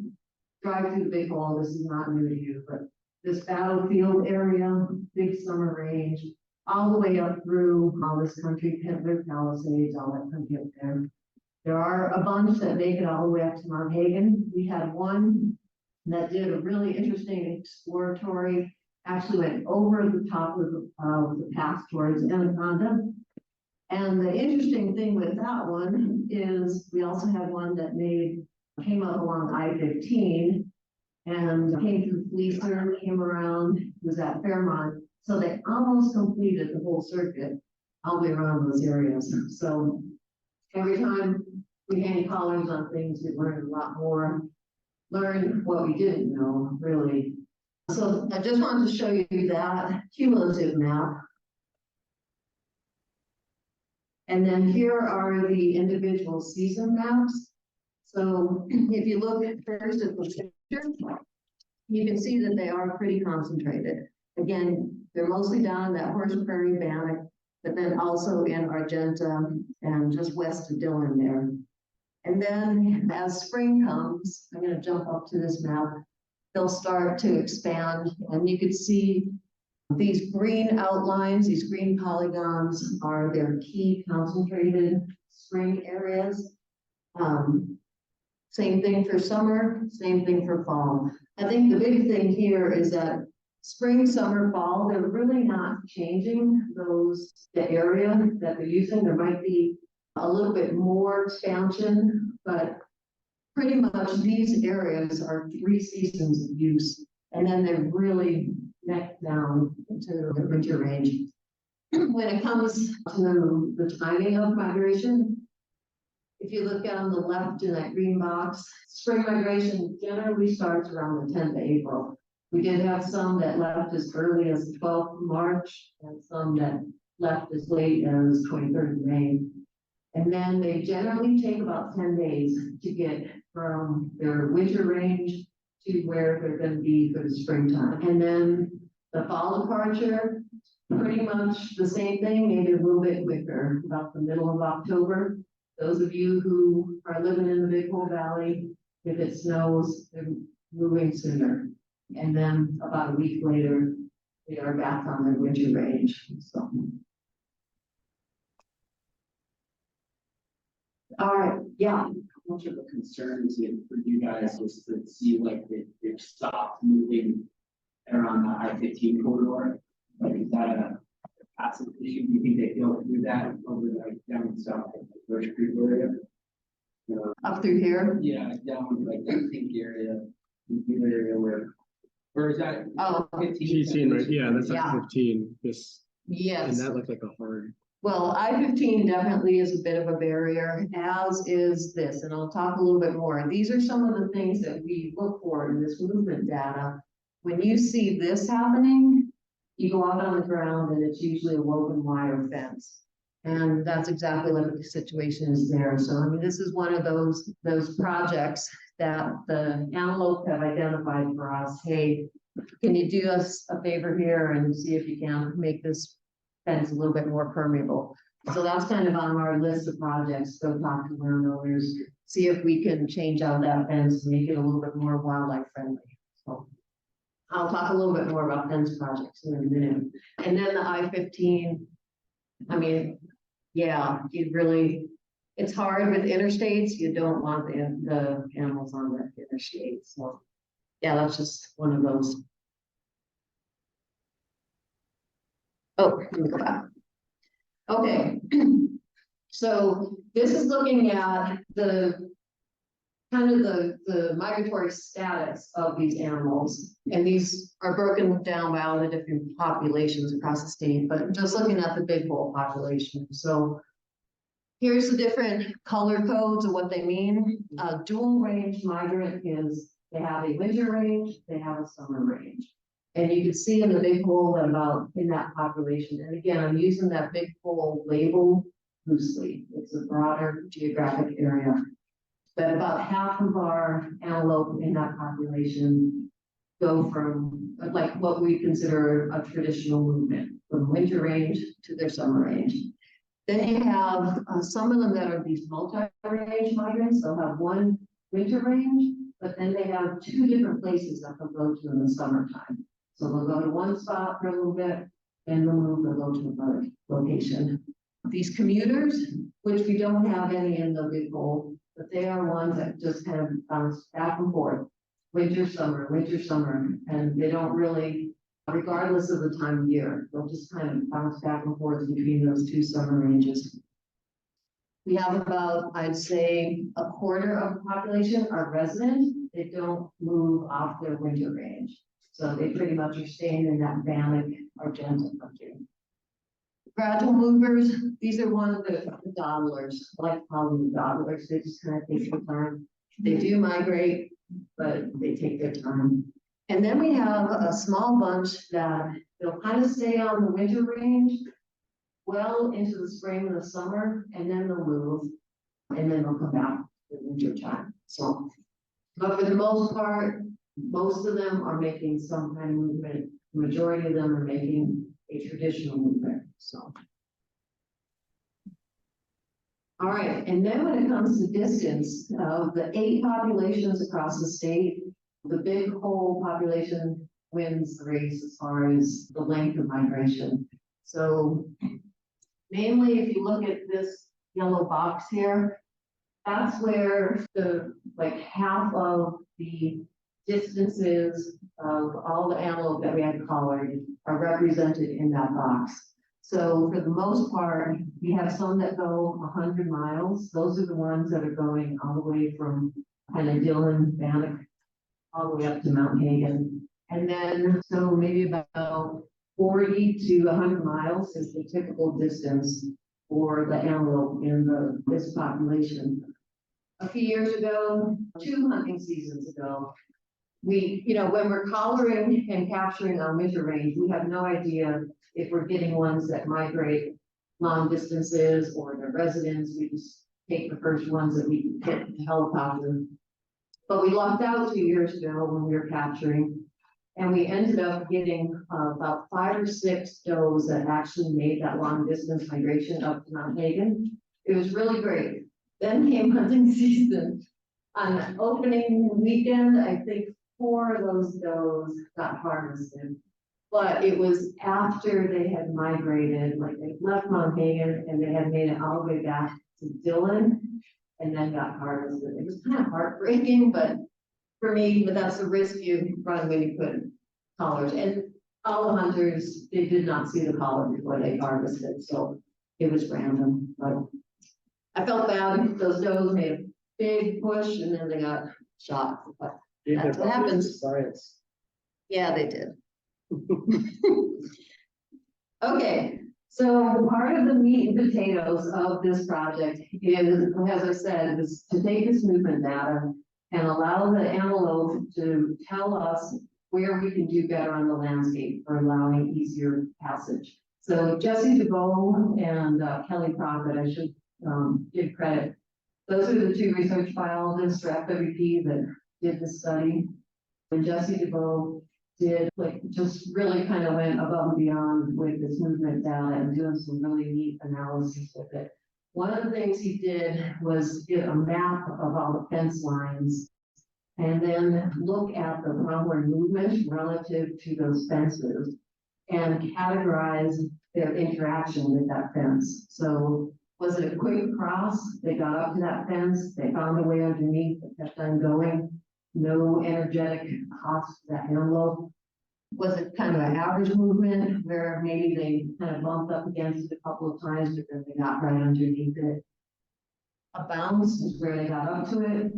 drive through the big hole, this is not new to you, but this battlefield area, big summer range, all the way up through all this country, Pentler, Palisades, all that country up there. There are a bunch that make it all the way up to Mount Hagen. We had one that did a really interesting exploratory, actually went over the top of the path towards Anaconda. And the interesting thing with that one is we also had one that came up along I-15 and came through Fleecer, came around, was at Fairmont. So they almost completed the whole circuit all the way around those areas. So every time we hang collars on things, we learn a lot more, learn what we didn't know, really. So I just wanted to show you that cumulative map. And then here are the individual season maps. So if you look first at the picture, you can see that they are pretty concentrated. Again, they're mostly down in that Horse Prairie Bannock, but then also in Argenta and just west of Dillon there. And then as spring comes, I'm gonna jump up to this map, they'll start to expand, and you can see these green outlines, these green polygons are their key concentrated spring areas. Same thing for summer, same thing for fall. I think the big thing here is that spring, summer, fall, they're really not changing the area that they're using. There might be a little bit more expansion, but pretty much these areas are 3 seasons of use. And then they're really neck down into the winter range. When it comes to the timing of migration, if you look on the left in that green box, spring migration generally starts around the 10th of April. We did have some that left as early as the 12th of March and some that left as late as 23rd of May. And then they generally take about 10 days to get from their winter range to where they're going to be for the springtime. And then the fall departure, pretty much the same thing, maybe a little bit quicker, about the middle of October. Those of you who are living in the Big Hole Valley, if it snows, they're moving sooner. And then about a week later, they are back on their winter range. So. All right, yeah. How much of a concern is it for you guys is to see like they've stopped moving around the I-15 corridor? Like, is that a passive issue? Do you think they go through that over like down south of the Birch Creek area? Up through here? Yeah, down like that pink area, where, or is that? Oh, 15, right? Yeah, that's Yeah. like 15. This, and yes. that looked like a hard. Well, I-15 definitely is a bit of a barrier, as is this, and I'll talk a little bit more. These are some of the things that we look for in this movement data. When you see this happening, you go out on the ground and it's usually a woven wire fence. And that's exactly what the situation is there. So, I mean, this is one of those projects that the antelope have identified for us. Hey, can you do us a favor here and see if you can make this fence a little bit more permeable? So that's kind of on our list of projects. Go talk to landowners, see if we can change out that fence and make it a little bit more wildlife friendly. So I'll talk a little bit more about fence projects in a minute. And then the I-15, I mean, yeah, it's hard with interstates. You don't want the animals on the interstate. So yeah, that's just one of those. Oh, let me go back. Okay. So this is looking at the migratory status of these animals. And these are broken down by all the different populations across the state, but just looking at the big hole population. So here's the different color codes of what they mean. Dual range migrant is they have a winter range, they have a summer range. And you can see in the big hole that about in that population. And again, I'm using that big hole label loosely. It's a broader geographic area. But about half of our antelope in that population go from like what we consider a traditional movement from winter range to their summer range. Then you have some of them that are these multi-range migrants. They'll have one winter range, but then they have 2 different places that they'll go to in the summertime. So they'll go to one spot for a little bit and they'll move, they'll go to another location. These commuters, which we don't have any in the big hole, but they are ones that just kind of bounce back and forth, winter, summer, and they don't really, regardless of the time of year, they'll just kind of bounce back and forth between those 2 summer ranges. We have about, I'd say, a quarter of the population are resident. They don't move off their winter range. So they pretty much are staying in that Vanna Argenta country. Gradual movers, these are one of the dawdlers, like calling dawdlers. They just kind of take their time. They do migrate, but they take their time. And then we have a small bunch that they'll kind of stay on the winter range well into the spring and the summer, and then they'll move, and then they'll come back in the winter time. So, but for the most part, most of them are making some kind of movement. Majority of them are making a traditional movement, so. All right, and then when it comes to distance, the 8 populations across the state, the big whole population wins the race as far as the length of migration. So mainly, if you look at this yellow box here, that's where the, like, half of the distances of all the antelope that we had collared are represented in that box. So for the most part, we have some that go 100 miles. Those are the ones that are going all the way from kind of Dillon, Vanna, all the way up to Mount Hagen. And then, so maybe about 40 to 100 miles is the typical distance for the antelope in this population. A few years ago, 2 hunting seasons ago, we, when we're collaring and capturing our measure range, we have no idea if we're getting ones that migrate long distances or they're residents. We just take the first ones that we can hit the helicopter. But we lucked out 2 years ago when we were capturing, and we ended up getting about 5 or 6 does that actually made that long distance migration up to Mount Hagen. It was really great. Then came hunting season. On opening weekend, I think 4 of those does got harvested. But it was after they had migrated, like they left Mount Hagen and they had made it all the way back to Dillon and then got harvested. It was kind of heartbreaking, but for me, but that's the risk you run when you put collars. And all the hunters, they did not see the collar before they harvested, so it was random. But I felt bad. Those does made a big push and then they got shot. But that's what happens. Science. Yeah, they did. Okay, so part of the meat and potatoes of this project is, as I said, is to take this movement data and allow the antelope to tell us where we can do better on the landscape for allowing easier passage. So Jesse DeVoe and Kelly Prophet, I should give credit. Those are the 2 research biologists for FWP that did the study. And Jesse DeVoe did, like, just really kind of went above and beyond with this movement data and doing some really neat analysis with it. One of the things he did was get a map of all the fence lines and then look at the pronghorn movement relative to those fences and categorize their interaction with that fence. So was it a quick cross? They got up to that fence, they found a way underneath, they kept on going. No energetic cost to that antelope. Was it kind of an average movement where maybe they kind of bumped up against it a couple of times, but then they got right underneath it? A bounce is where they got up to it,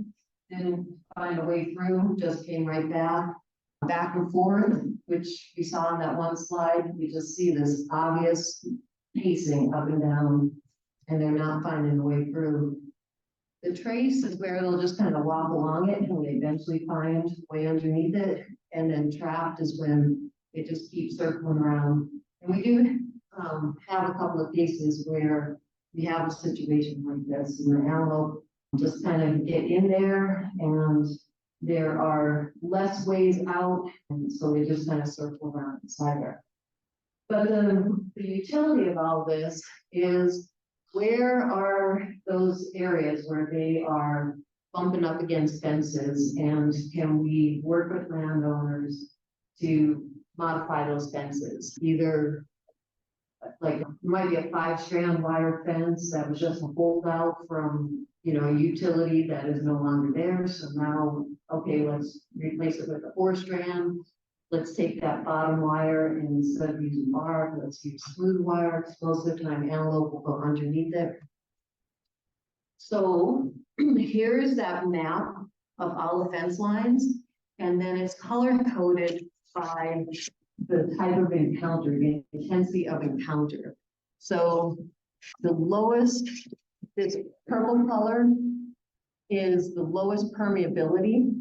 didn't find a way through, just came right back and forth, which we saw on that one slide. You just see this obvious pacing up and down, and they're not finding a way through. The trace is where they'll just kind of walk along it and they eventually find way underneath it. And then trapped is when they just keep circling around. And we do have a couple of cases where we have a situation like this and the antelope just kind of get in there and there are less ways out. And so they just kind of circle around inside there. But the utility of all this is, where are those areas where they are bumping up against fences, and can we work with landowners to modify those fences? Either like it might be a 5-strand wire fence that was just a holdout from, a utility that is no longer there. So now, okay, let's replace it with a 4-strand. Let's take that bottom wire and instead of using bark, let's use smooth wire. Most of the time, antelope will go underneath it. So here's that map of all the fence lines, and then it's color coded by the type of encounter, the intensity of encounter. So the lowest, this purple color is the lowest permeability.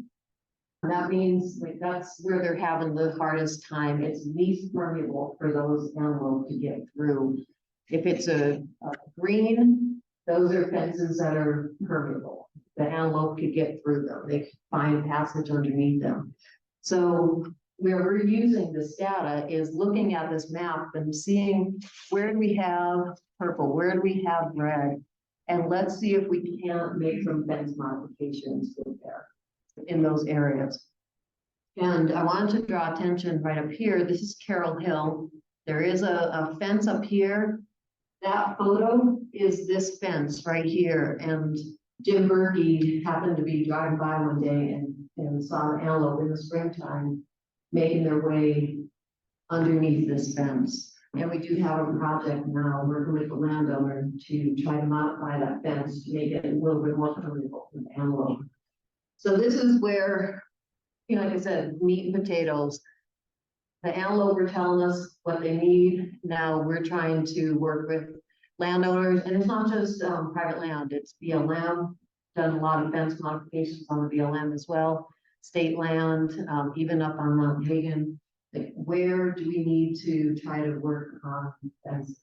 That means like that's where they're having the hardest time. It's least permeable for those antelope to get through. If it's a green, those are fences that are permeable. the antelope could get through them, they could find passage underneath them. So where we're using this data is looking at this map and seeing where do we have purple, where do we have red? And let's see if we can't make some fence modifications there in those areas. And I wanted to draw attention right up here. This is Carroll Hill. There is a fence up here. That photo is this fence right here. And Jim Magee happened to be driving by one day and saw an antelope in the springtime making their way underneath this fence. And we do have a project now working with the landowner to try to modify that fence to make it a little bit more comfortable for the antelope. So this is where, you know, like I said, meat and potatoes. The antelope are telling us what they need. Now we're trying to work with landowners, and it's not just private land, it's BLM, done a lot of fence modifications on the BLM as well, state land, even up on Mount Hagen. Like, where do we need to try to work on fences?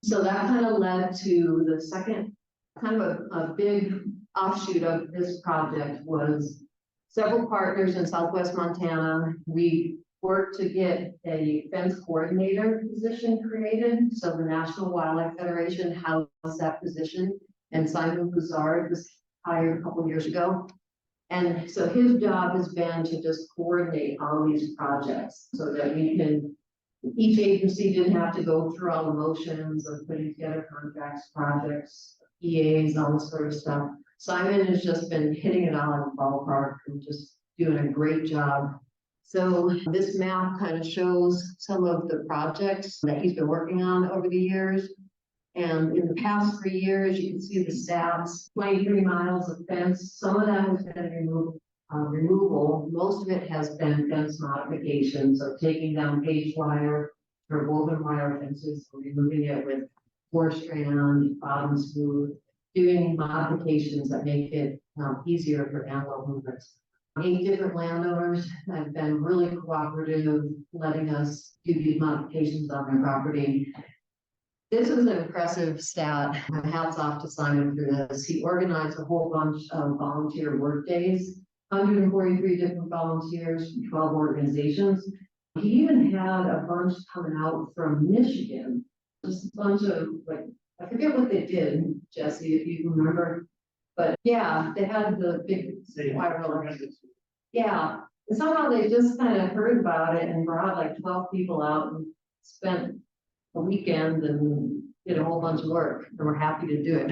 So that kind of led to the second kind of a big offshoot of this project was several partners in Southwest Montana. We worked to get a fence coordinator position created. So the National Wildlife Federation housed that position, and Simon Bouchard was hired a couple years ago. And so his job has been to just coordinate all these projects so that we can, each agency didn't have to go through all the motions of putting together contracts, projects, EAs, all this sort of stuff. Simon has just been hitting it out of the ballpark and just doing a great job. So this map kind of shows some of the projects that he's been working on over the years. And in the past 3 years, you can see the stats, 23 miles of fence. Some of that has been removal. Most of it has been fence modification. So taking down page wire or woven wire fences, and removing it with forest strand, bottom smooth, doing modifications that make it easier for antelope movements. 8 different landowners have been really cooperative, letting us do these modifications on their property. This is an impressive stat. My hat's off to Simon for this. He organized a whole bunch of volunteer work days, 143 different volunteers from 12 organizations. He even had a bunch coming out from Michigan, just a bunch of, like, I forget what they did, Jesse, if you remember. But yeah, they had the big viral. Yeah, and somehow they just kind of heard about it and brought like 12 people out and spent a weekend and did a whole bunch of work, and we're happy to do it.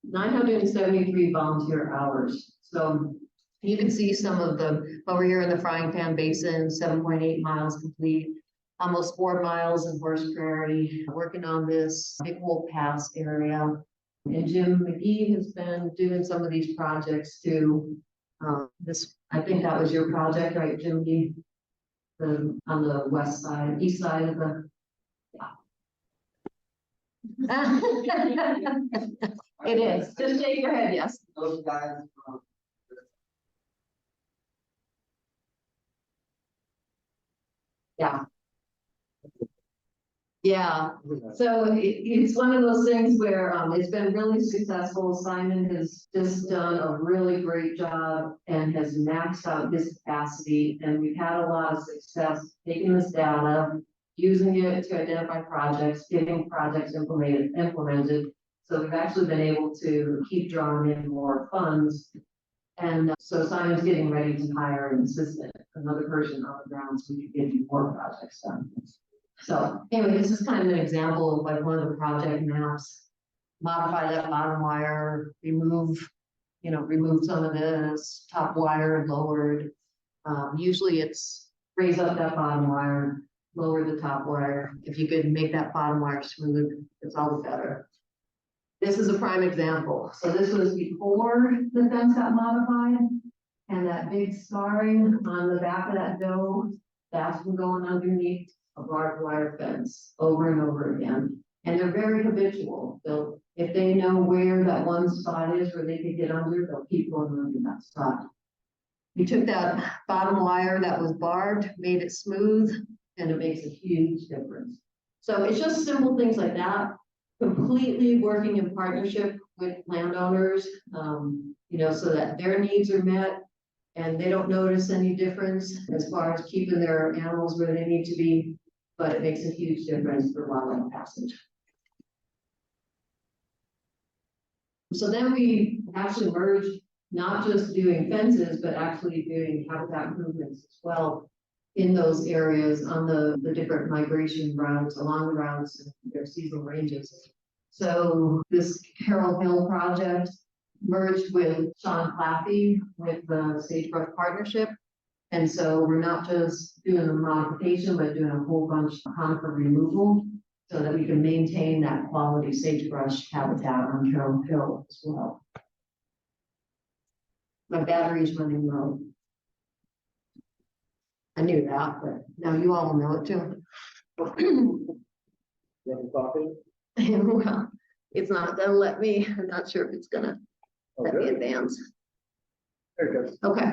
973 volunteer hours. So you can see some of the, over here in the Frying Pan Basin, 7.8 miles complete, almost 4 miles in Horse Prairie, working on this Big Hole Pass area. And Jim Magee has been doing some of these projects too. This, I think that was your project, right, Jim Magee? On the west side, east side of the, yeah. It is, just shake your head, yes. Those guys. Yeah. Yeah, so it's one of those things where it's been really successful. Simon has just done a really great job and has maxed out his capacity, and we've had a lot of success taking this data, using it to identify projects, getting projects implemented. So we've actually been able to keep drawing in more funds. And so Simon's getting ready to hire an assistant, another person on the ground, so we can get more projects done. So anyway, this is kind of an example of like one of the project maps. Modify that bottom wire, remove some of this top wire lowered. Usually it's raise up that bottom wire, lower the top wire. If you could make that bottom wire smooth, it's all the better. This is a prime example. So this was before the fence got modified, and that big scarring on the back of that doe, that's been going underneath a barbed wire fence over and over again. And they're very habitual. If they know where that one spot is where they can get under, they'll keep going under that spot. We took that bottom wire that was barbed, made it smooth, and it makes a huge difference. So it's just simple things like that. completely working in partnership with landowners, so that their needs are met. And they don't notice any difference as far as keeping their animals where they need to be, but it makes a huge difference for wildlife passage. So then we actually merged, not just doing fences, but actually doing habitat improvements as well in those areas on the different migration routes, along the routes, and their seasonal ranges. So this Carroll Hill project merged with Sean Claffey with the Sagebrush Partnership. And so we're not just doing a modification, but doing a whole bunch of conifer removal so that we can maintain that quality sagebrush habitat on Carroll Hill as well. My battery's running low. I knew that, but now you all know it too. Well, it's not gonna let me, I'm not sure if it's gonna let me advance. There it goes. Okay.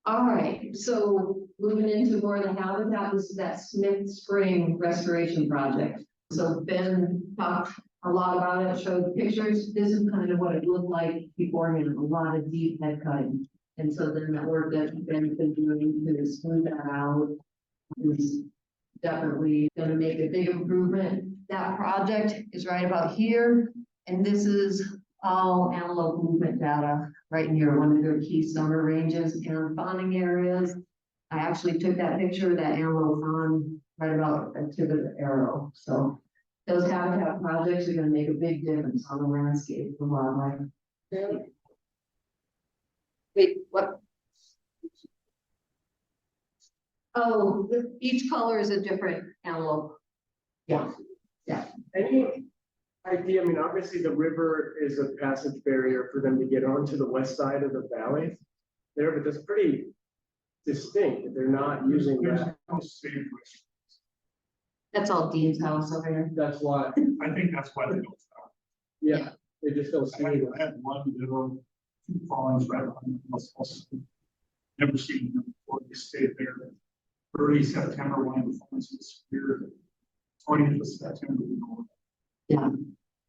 All right, so moving into more of the habitat, this is that Smith Spring Restoration Project. So Ben talked a lot about it, showed pictures. This is kind of what it looked like beforehand, a lot of deep head cutting. And so then that work that Ben's been doing to smooth that out is definitely gonna make a big improvement. That project is right about here, and this is all antelope movement data right near one of their key summer ranges and fawning areas. I actually took that picture of that antelope fawn right about the tip of the arrow. So those habitat projects are gonna make a big difference on the landscape for wildlife. Wait, what? Oh, each color is a different antelope. Yeah, yeah. Any idea, I mean, obviously the river is a passage barrier for them to get onto the west side of the valley there, but that's pretty distinct that they're not using that. That's all Dean's house over here. That's why, I think that's why they don't stop. yeah, they just don't see it. I had one, two fawns right on the never seen them before. They stayed there. Early September, one of the fawns was here. 20th of September. Yeah.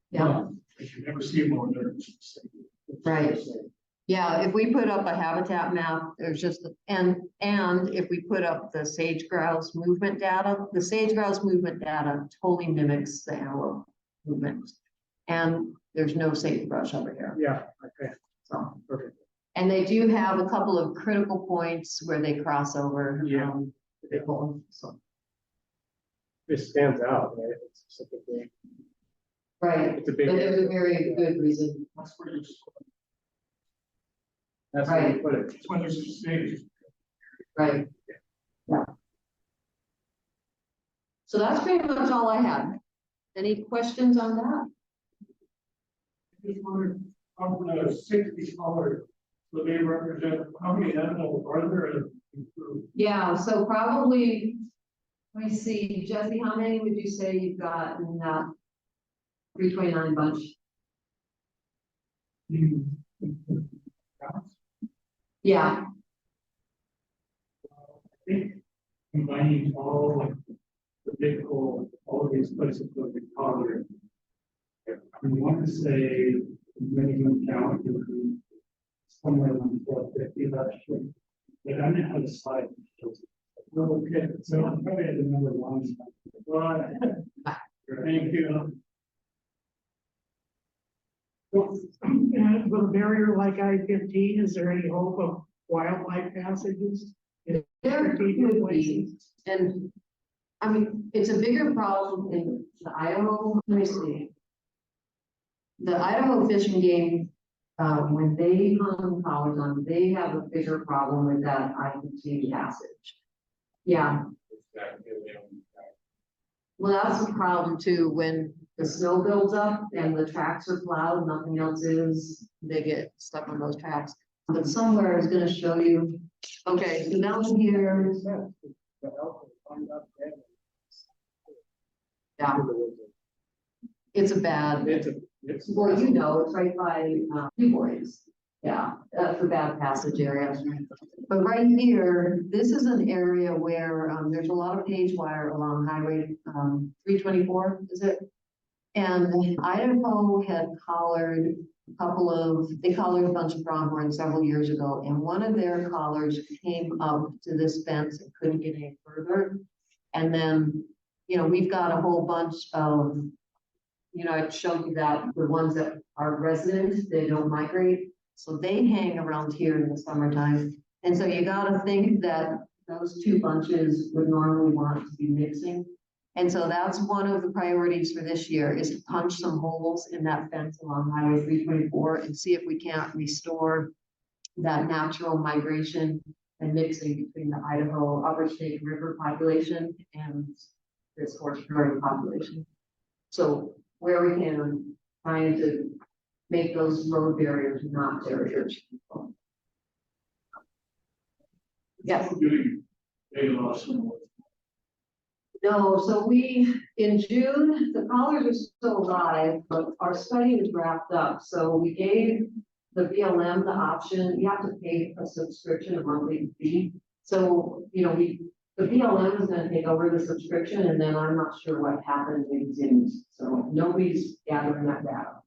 Yeah, If you never see them over there. right. Yeah, if we put up a habitat map, there's just, and if we put up the sage grouse movement data, the sage grouse movement data totally mimics the antelope movement. And there's no sagebrush over here, Yeah, okay, so. perfect. And they do have a couple of critical points where they cross over. Yeah. So, It stands out, right? It's such a big, right, it's a but big. there's a very good reason. That's where you just. That's where you put it. That's why there's a stage. Right. Yeah. So that's pretty much all I had. Any questions on that? Just wondered, of the 60 colors, so they represent how many animals are there? Yeah, so probably, let me see, Jesse, how many would you say you've got in that 329 bunch? Yeah, I think combining all like the big hole, all of these places that we covered. I want to say minimum count would be somewhere around 450 last year. But I didn't have a slide. Okay, so I'm probably at the number one. Well, thank you. And with a barrier like I-15, is there any hope of wildlife passages? there could be, and I mean, it's a bigger problem in the Idaho, let me see. The Idaho Fish and Game, when they hunt college on, they have a bigger problem with that I-15 passage. Yeah. Well, that's a problem too, when the snow builds up and the tracks are plowed, nothing else is, they get stuck on those tracks. But somewhere is gonna show you, okay, so down here, yeah, it's a bad, well, you know, it's right by, New Boys. Yeah, that's a bad passage area. But right here, this is an area where, there's a lot of cage wire along Highway, 324, is it? And Idaho had collared they collared a bunch of pronghorn several years ago, and one of their collars came up to this fence and couldn't get any further. And then, we've got a whole bunch of, I showed you that the ones that are residents, they don't migrate. So they hang around here in the summertime. And so you gotta think that those two bunches would normally want to be mixing. And so that's one of the priorities for this year, is to punch some holes in that fence along Highway 324 and see if we can't restore that natural migration and mixing between the Idaho Upper Snake River population and this horse prairie population. So where we can, trying to make those road barriers not barriers. Yes. No, so in June, the collars are still alive, but our study is wrapped up. So we gave the BLM the option, you have to pay a subscription, a monthly fee. So, the BLM is gonna take over the subscription, and then I'm not sure what happened in Zooms. So nobody's gathering that data.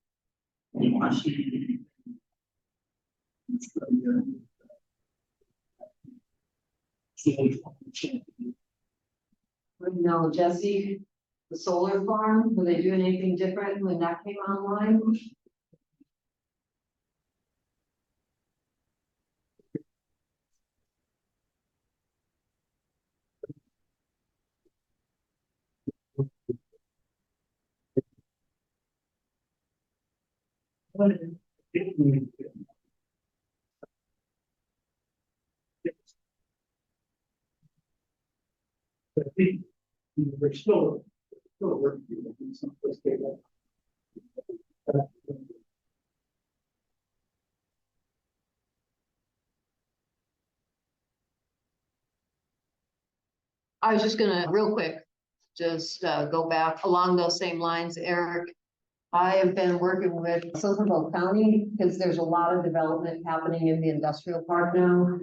No, Jesse, the solar farm, were they doing anything different when that came online? I think we're still working on some of this data. I was just gonna, real quick, go back along those same lines, Eric. I have been working with Silverbow County because there's a lot of development happening in the industrial park now.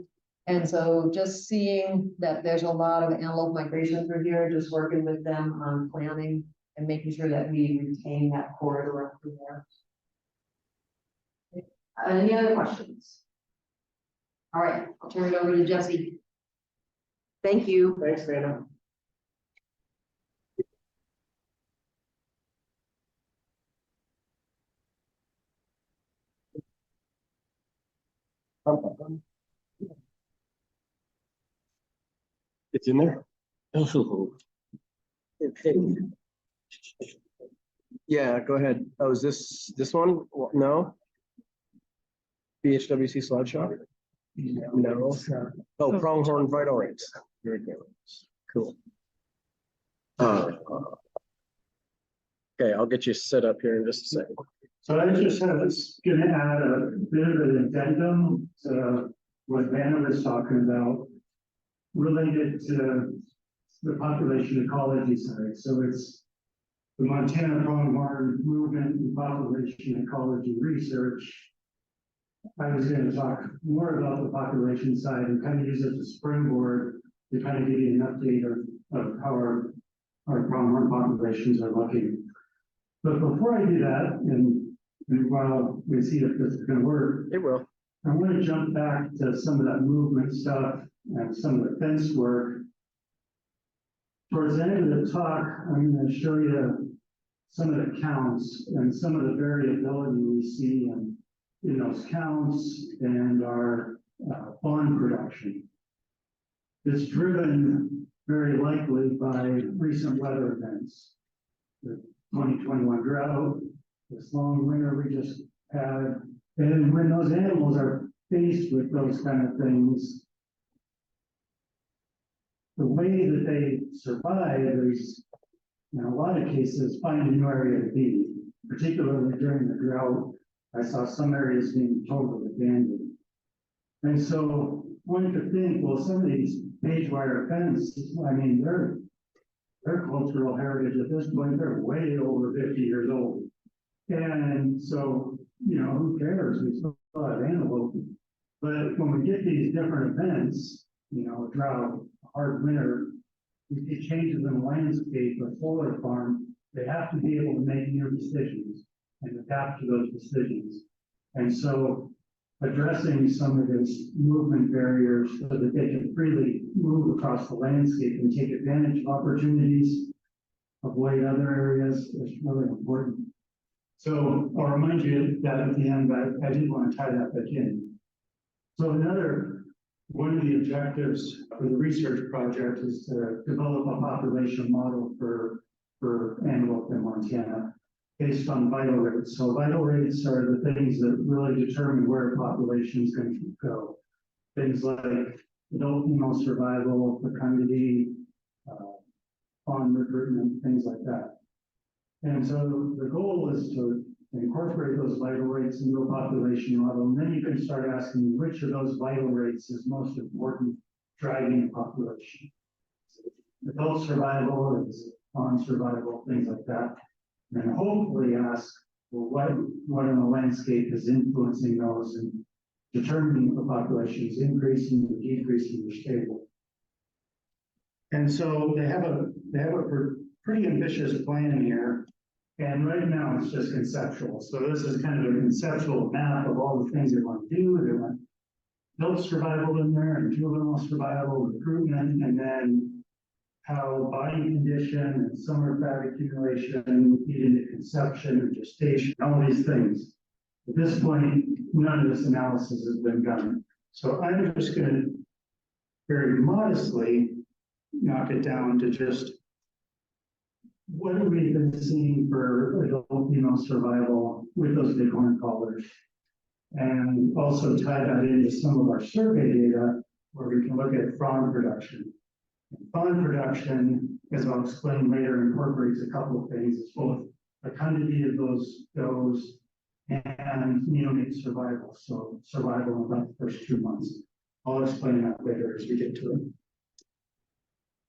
And so just seeing that there's a lot of antelope migration through here, just working with them on planning and making sure that we retain that corridor through there. Any other questions? All right, I'll turn it over to Jesse. Thank you. Thanks, Vanna. It's in there? Oh. Yeah, go ahead. Oh, is this one? No? BHWC slideshow? No. Oh, Pronghorn vital rates. Very good. Cool. Okay, I'll get you set up here in just a second. So I just was gonna add a bit of an addendum to what Vanna was talking about related to the population ecology side. So it's the Montana Pronghorn movement and population ecology research. I was going to talk more about the population side and kind of use it as a springboard to kind of give you an update of how our pronghorn populations are looking. But before I do that, and while we see if this is going to work, It will. I want to jump back to some of that movement stuff and some of the fence work. Towards the end of the talk, I'm going to show you some of the counts and some of the variability we see in those counts and our fawn production. It's driven very likely by recent weather events. The 2021 drought, this long winter we just had, and when those animals are faced with those kind of things, the way that they survive is, in a lot of cases, find a new area to be, particularly during the drought. I saw some areas being totally abandoned. And so one could think, well, some of these cage wire fences, I mean, their cultural heritage at this point, they're way over 50 years old. And so, who cares? We still have antelope. But when we get these different events, drought, hard winter, we see changes in the landscape, a solar farm, they have to be able to make new decisions and adapt to those decisions. And so addressing some of those movement barriers so that they can freely move across the landscape and take advantage of opportunities, avoid other areas is really important. So I'll remind you that at the end, but I did want to tie that back in. So one of the objectives for the research project is to develop a population model for antelope in Montana based on vital rates. So vital rates are the things that really determine where a population is going to go. Things like adult female survival, fecundity, fawn recruitment, things like that. And so the goal is to incorporate those vital rates into a population model, and then you can start asking which of those vital rates is most important driving a population. Adult survival, is fawn survival, things like that. And hopefully ask, well, what in the landscape is influencing those and determining if the population is increasing or decreasing or stable. And so they have a pretty ambitious plan here. And right now it's just conceptual. So this is kind of a conceptual map of all the things they want to do. They want adult survival in there and juvenile survival, recruitment, and then how body condition and summer fat accumulation feed into conception and gestation, all these things. At this point, none of this analysis has been done. So I'm just going to very modestly knock it down to just what have we been seeing for adult female survival with those bighorn collars, and also tie that into some of our survey data where we can look at fawn production. And fawn production, as I'll explain later, incorporates a couple of things. It's both fecundity of those does and neonate survival. So survival in about the first 2 months. I'll explain that later as we get to it.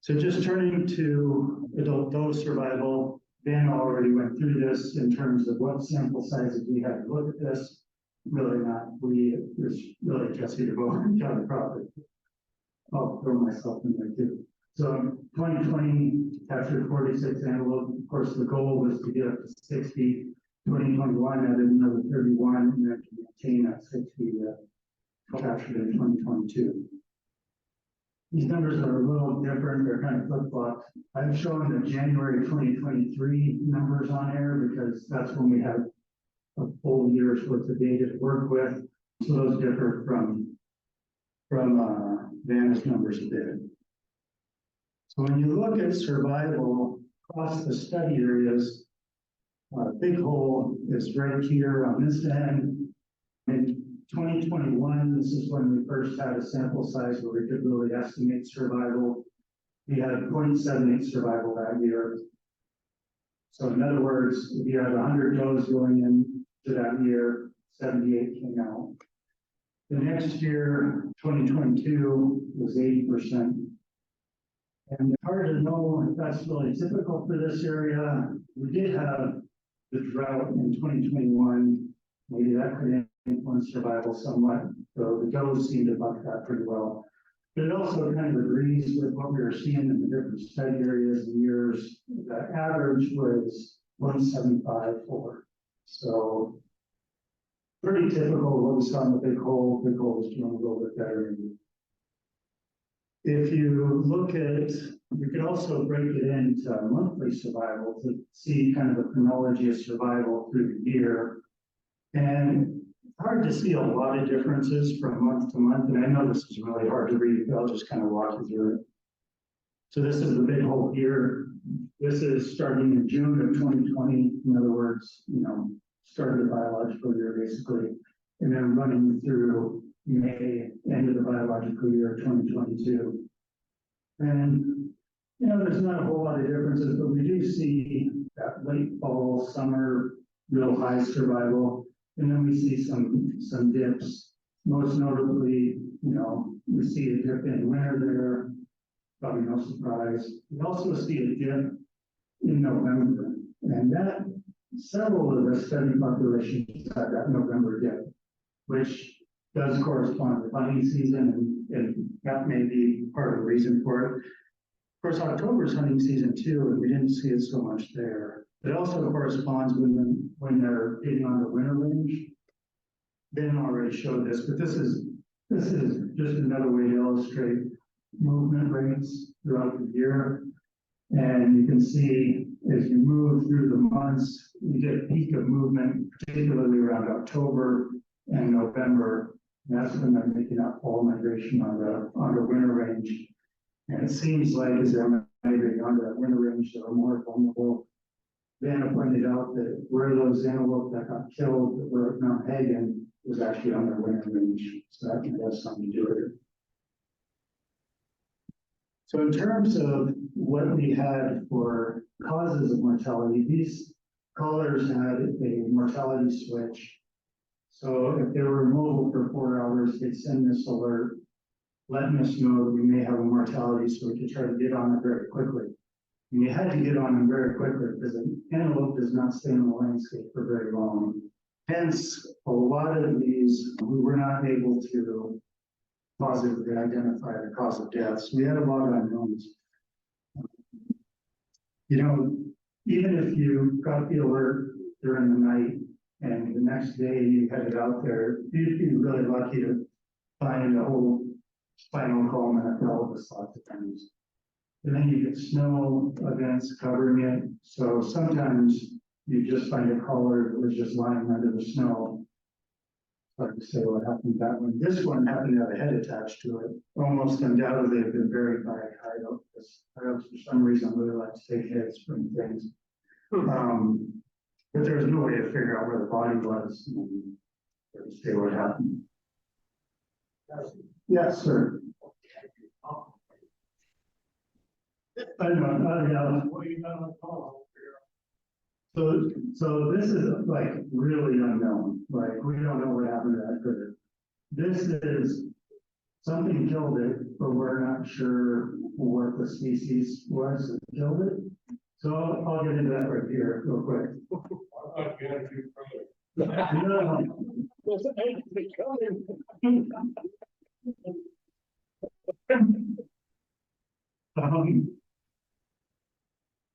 So just turning to adult doe survival, Vanna already went through this in terms of what sample sizes we had to look at this. Really not, there's really Jesse to go on the property. I'll throw myself in there too. So 2020 captured 46 antelope. Of course, the goal was to get up to 60. 2021 added another 31, and then to maintain that 60 captured in 2022. These numbers are a little different, they're kind of flip-flopped. I'm showing the January 2023 numbers on here because that's when we have a full year's worth of data to work with. So those differ from Vanna's numbers a bit. So when you look at survival across the study areas, Big Hole is right here on this end. In 2021, this is when we first had a sample size where we could really estimate survival. We had 0.78 survival that year. So in other words, if you had 100 does going into that year, 78 came out. The next year, 2022, was 80%. And it's hard to know if that's really typical for this area. We did have the drought in 2021. Maybe that could influence survival somewhat, so the does seem to buck that pretty well. But it also kind of agrees with what we were seeing in the different study areas and years. The average was 175.4. So pretty typical of what we saw in the Big Hole. Big Hole was doing a little bit better. If you look at, we could also break it into monthly survival to see kind of the chronology of survival through the year. And it's hard to see a lot of differences from month to month. And I know this is really hard to read, but I'll just kind of walk you through it. So this is the Big Hole here. This is starting in June of 2020. In other words, started the biological year basically, and then running through May, end of the biological year 2022. And, there's not a whole lot of differences, but we do see that late fall, summer, real high survival. And then we see some dips. Most notably, we see a dip in winter there, probably no surprise. We also see a dip in November, and that several of the study populations had that November dip, which does correspond with hunting season, and that may be part of the reason for it. Of course, October is hunting season too, and we didn't see it so much there. It also corresponds when they're getting on the winter range. Ben already showed this, but this is just another way to illustrate movement rates throughout the year. And you can see as you move through the months, you get a peak of movement, particularly around October and November. And that's when they're making that fall migration on the winter range. And it seems like as they're migrating onto that winter range, they're more vulnerable. Vanna pointed out that where those antelope that got killed that were at Mount Hagen was actually on their winter range. So that has something to do with it. So in terms of what we had for causes of mortality, these callers had a mortality switch. So if they were mobile for 4 hours, they'd send this alert, letting us know that we may have a mortality switch to try to get on it very quickly. And you had to get on them very quickly because an antelope does not stay in the landscape for very long. Hence, a lot of these, we were not able to positively identify the cause of deaths. We had a lot of unknowns. You know, even if you got the alert during the night and the next day you headed out there, you'd be really lucky to find a whole spinal column and a pelvis lots of times. And then you get snow events covering it. So sometimes you just find a caller that was just lying under the snow. Hard to say what happened to that one. This one happened to have a head attached to it. Almost undoubtedly have been buried by a coyote, because coyotes for some reason really like to take heads from things. But there was no way to figure out where the body was and or to say what happened. Yes, sir. I know, what you got on call? So this is like really unknown, like we don't know what happened to that critter. This is something killed it, but we're not sure what the species was that killed it. So I'll get into that right here real quick.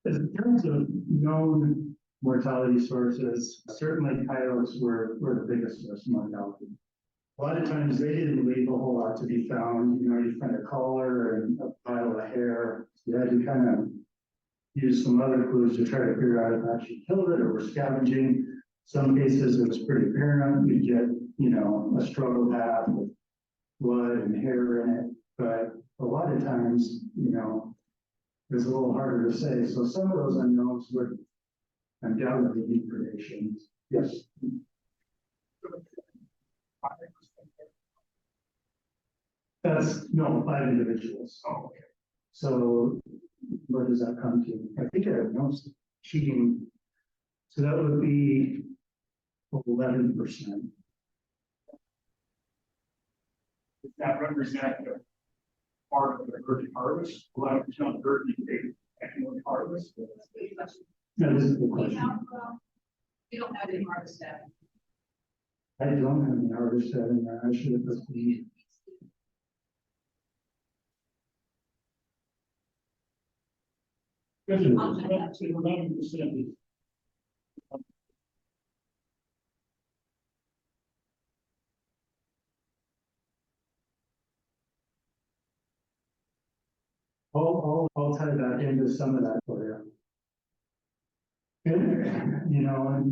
In terms of known mortality sources, certainly coyotes were the biggest source of mortality. A lot of times they didn't leave a whole lot to be found. You know, you find a collar and a pile of hair. You had to kind of use some other clues to try to figure out if actually killed it or were scavenging. Some cases it was pretty apparent. You get, you know, a struggle path with blood and hair in it. But a lot of times, you know, it's a little harder to say. So some of those unknowns would undoubtedly be predations. Yes. That's, no, 5 individuals. Oh, okay. So what does that come to? I think I have no cheating. So that would be 11%. Does that represent the part of the herd harvest? 11% of herd annual harvest? No, this is the question. We don't have any harvest data. I don't have any harvest data in there. I should have put the. This is 11%. I'll tie that into some of that for you. And, you know,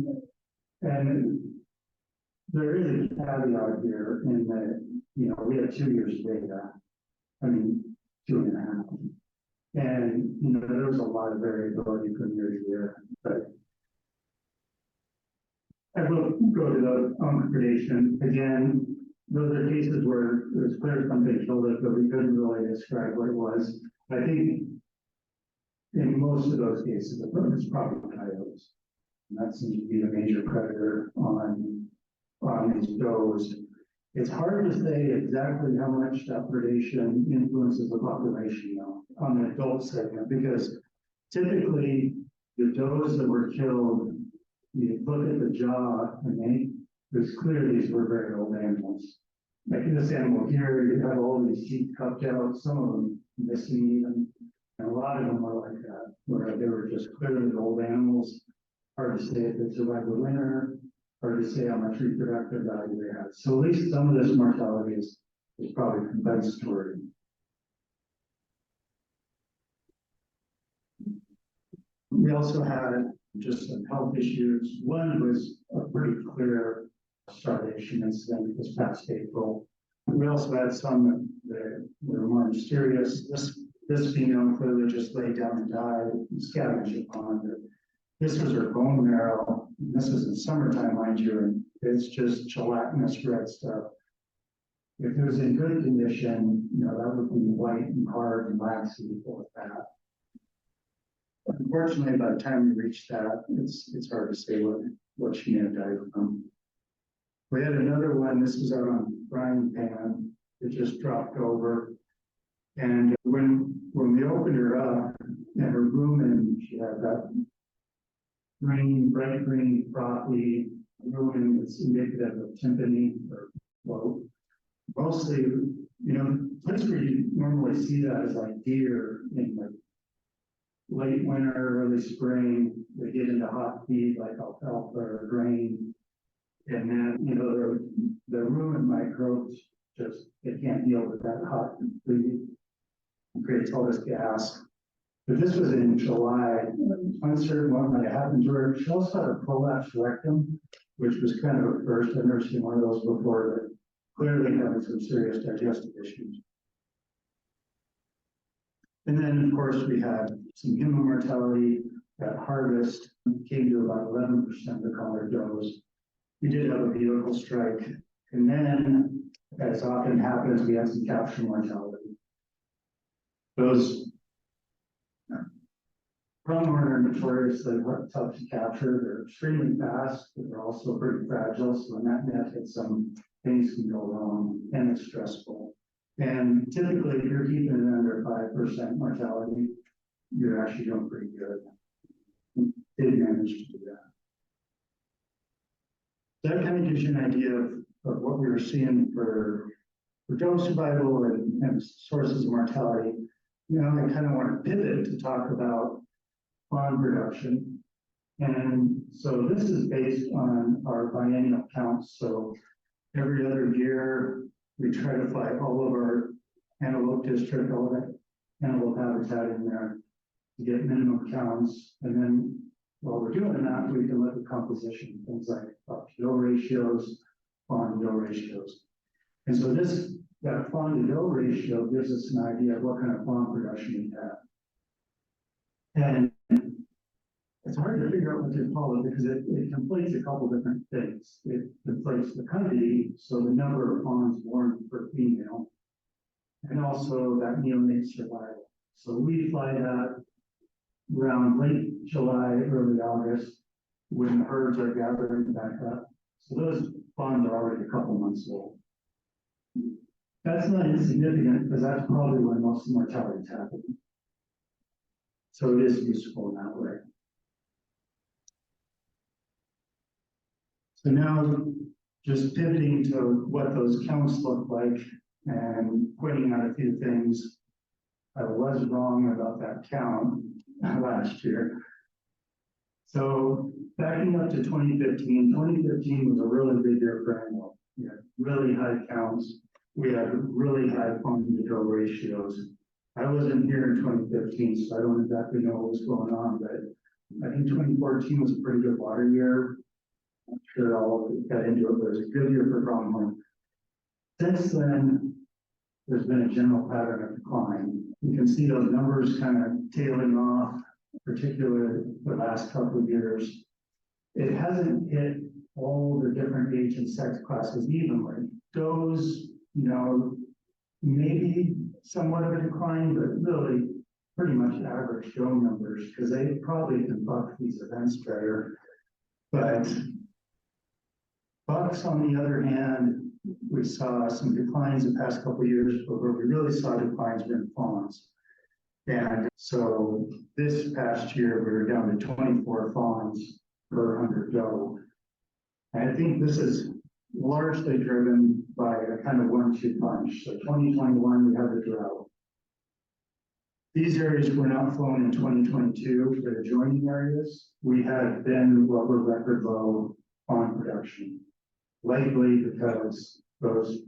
and there is a caveat here in that, you know, we have 2 years of data. I mean, 2.5. And, you know, there was a lot of variability from year to year, but I will go to the predation. Again, those are cases where it was clear something killed it, but we couldn't really describe what it was. I think in most of those cases, it's probably coyotes. And that seems to be the major predator on these does. It's hard to say exactly how much that predation influences the population now on the adult segment, because typically the does that were killed, you look at the jaw and it's clear these were very old animals. Like this animal here, you have all these teeth cupped out, some of them missing even, and a lot of them were like that, where they were just clearly old animals. hard to say if they survived the winter, hard to say how much reproductive value they had. So at least some of this mortality is probably compensatory. We also had just some health issues. One was a pretty clear starvation incident this past April. We also had some that were more mysterious. This female clearly just laid down and died, scavenged upon. This was her bone marrow. This was in summertime, mind you, and it's just gelatinous red stuff. If it was in good condition, you know, that would be white and hard and waxy before that. Unfortunately, by the time we reached that, it's hard to say what she may have died from. We had another one, this was out on frying pan, it just dropped over. And when we opened her up in her rumen, she had that green, bright green, frothy rumen that's indicative of tympany or float. Mostly, you know, place where you normally see that is like deer in like late winter, early spring, they get into hot feed like alfalfa or grain. And then, you know, the rumen microbes just, they can't deal with that hot feed. It creates all this gas. But this was in July, uncertain what might have happened to her. She also had a prolapsed rectum, which was kind of a first. I've never seen one of those before, but clearly having some serious digestive issues. And then, of course, we had some human mortality at harvest, came to about 11% of the collared does. We did have a vehicle strike. And then, as often happens, we had some capture mortality. Those pronghorn are notoriously tough to capture. They're extremely fast, but they're also pretty fragile. So when that net hits them, things can go wrong, and it's stressful. And typically, if you're keeping it under 5% mortality, you're actually doing pretty good. Did manage to do that. That kind of gives you an idea of what we were seeing for doe survival and sources of mortality. You know, I kind of want to pivot to talk about fawn production. And so this is based on our biennial counts. So every other year, we try to fly all of our antelope district, all that antelope habitat in there to get minimum counts. And then while we're doing that, we can look at composition, things like buck-to-doe ratios, fawn-to-doe ratios. And so that fawn-to-doe ratio gives us an idea of what kind of fawn production we have. And it's hard to figure out what to call it because it completes a couple different things. It completes the custody, so the number of fawns born per female, and also that neonate survival. So we fly that around late July, early August, when the herds are gathering back up. So those fawns are already a couple months old. That's not insignificant because that's probably when most of the mortality is happening. So it is useful in that way. So now just pivoting to what those counts look like and pointing out a few things. I was wrong about that count last year. So backing up to 2015 was a really big year for animal. We had really high counts. We had really high fawn-to-doe ratios. I wasn't here in 2015, so I don't exactly know what was going on, but I think 2014 was a pretty good water year. I'm sure I'll get into it, but it was a good year for pronghorn. Since then, there's been a general pattern of decline. You can see those numbers kind of tailing off, particularly the last couple of years. It hasn't hit all the different age and sex classes evenly. Does, you know, maybe somewhat of a decline, but really pretty much average doe numbers because they probably can buck these events better. But bucks, on the other hand, we saw some declines the past couple of years, but where we really saw declines were in fawns. And so this past year, we were down to 24 fawns per 100 doe. And I think this is largely driven by a kind of 1-2 punch. So 2021, we had the drought. These areas were not flown in 2022 for the adjoining areas. We had been what were record low on production. Likely because those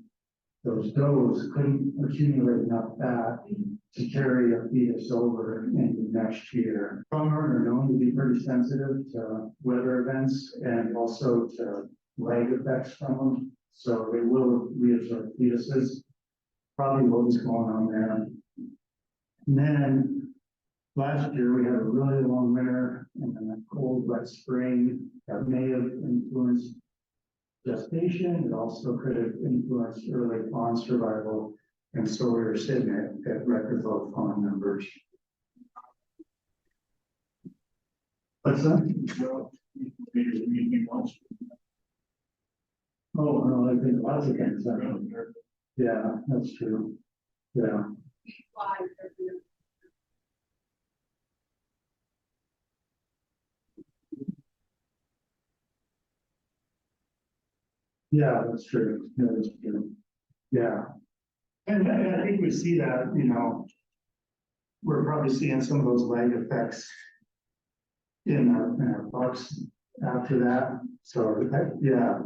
does couldn't accumulate enough fat to carry a fetus over into next year. Pronghorn are known to be pretty sensitive to weather events and also to lag effects from them. So they will reabsorb fetuses. Probably what was going on there. And then last year we had a really long winter and then a cold, wet spring that may have influenced gestation. It also could have influenced early fawn survival. And so we were sitting at record low fawn numbers. What's that? Oh, no, I think lots of things. Yeah, that's true. Yeah. Yeah, that's true. Yeah, that's true. Yeah. And I think we see that, you know, we're probably seeing some of those lag effects in our bucks after that. So, yeah,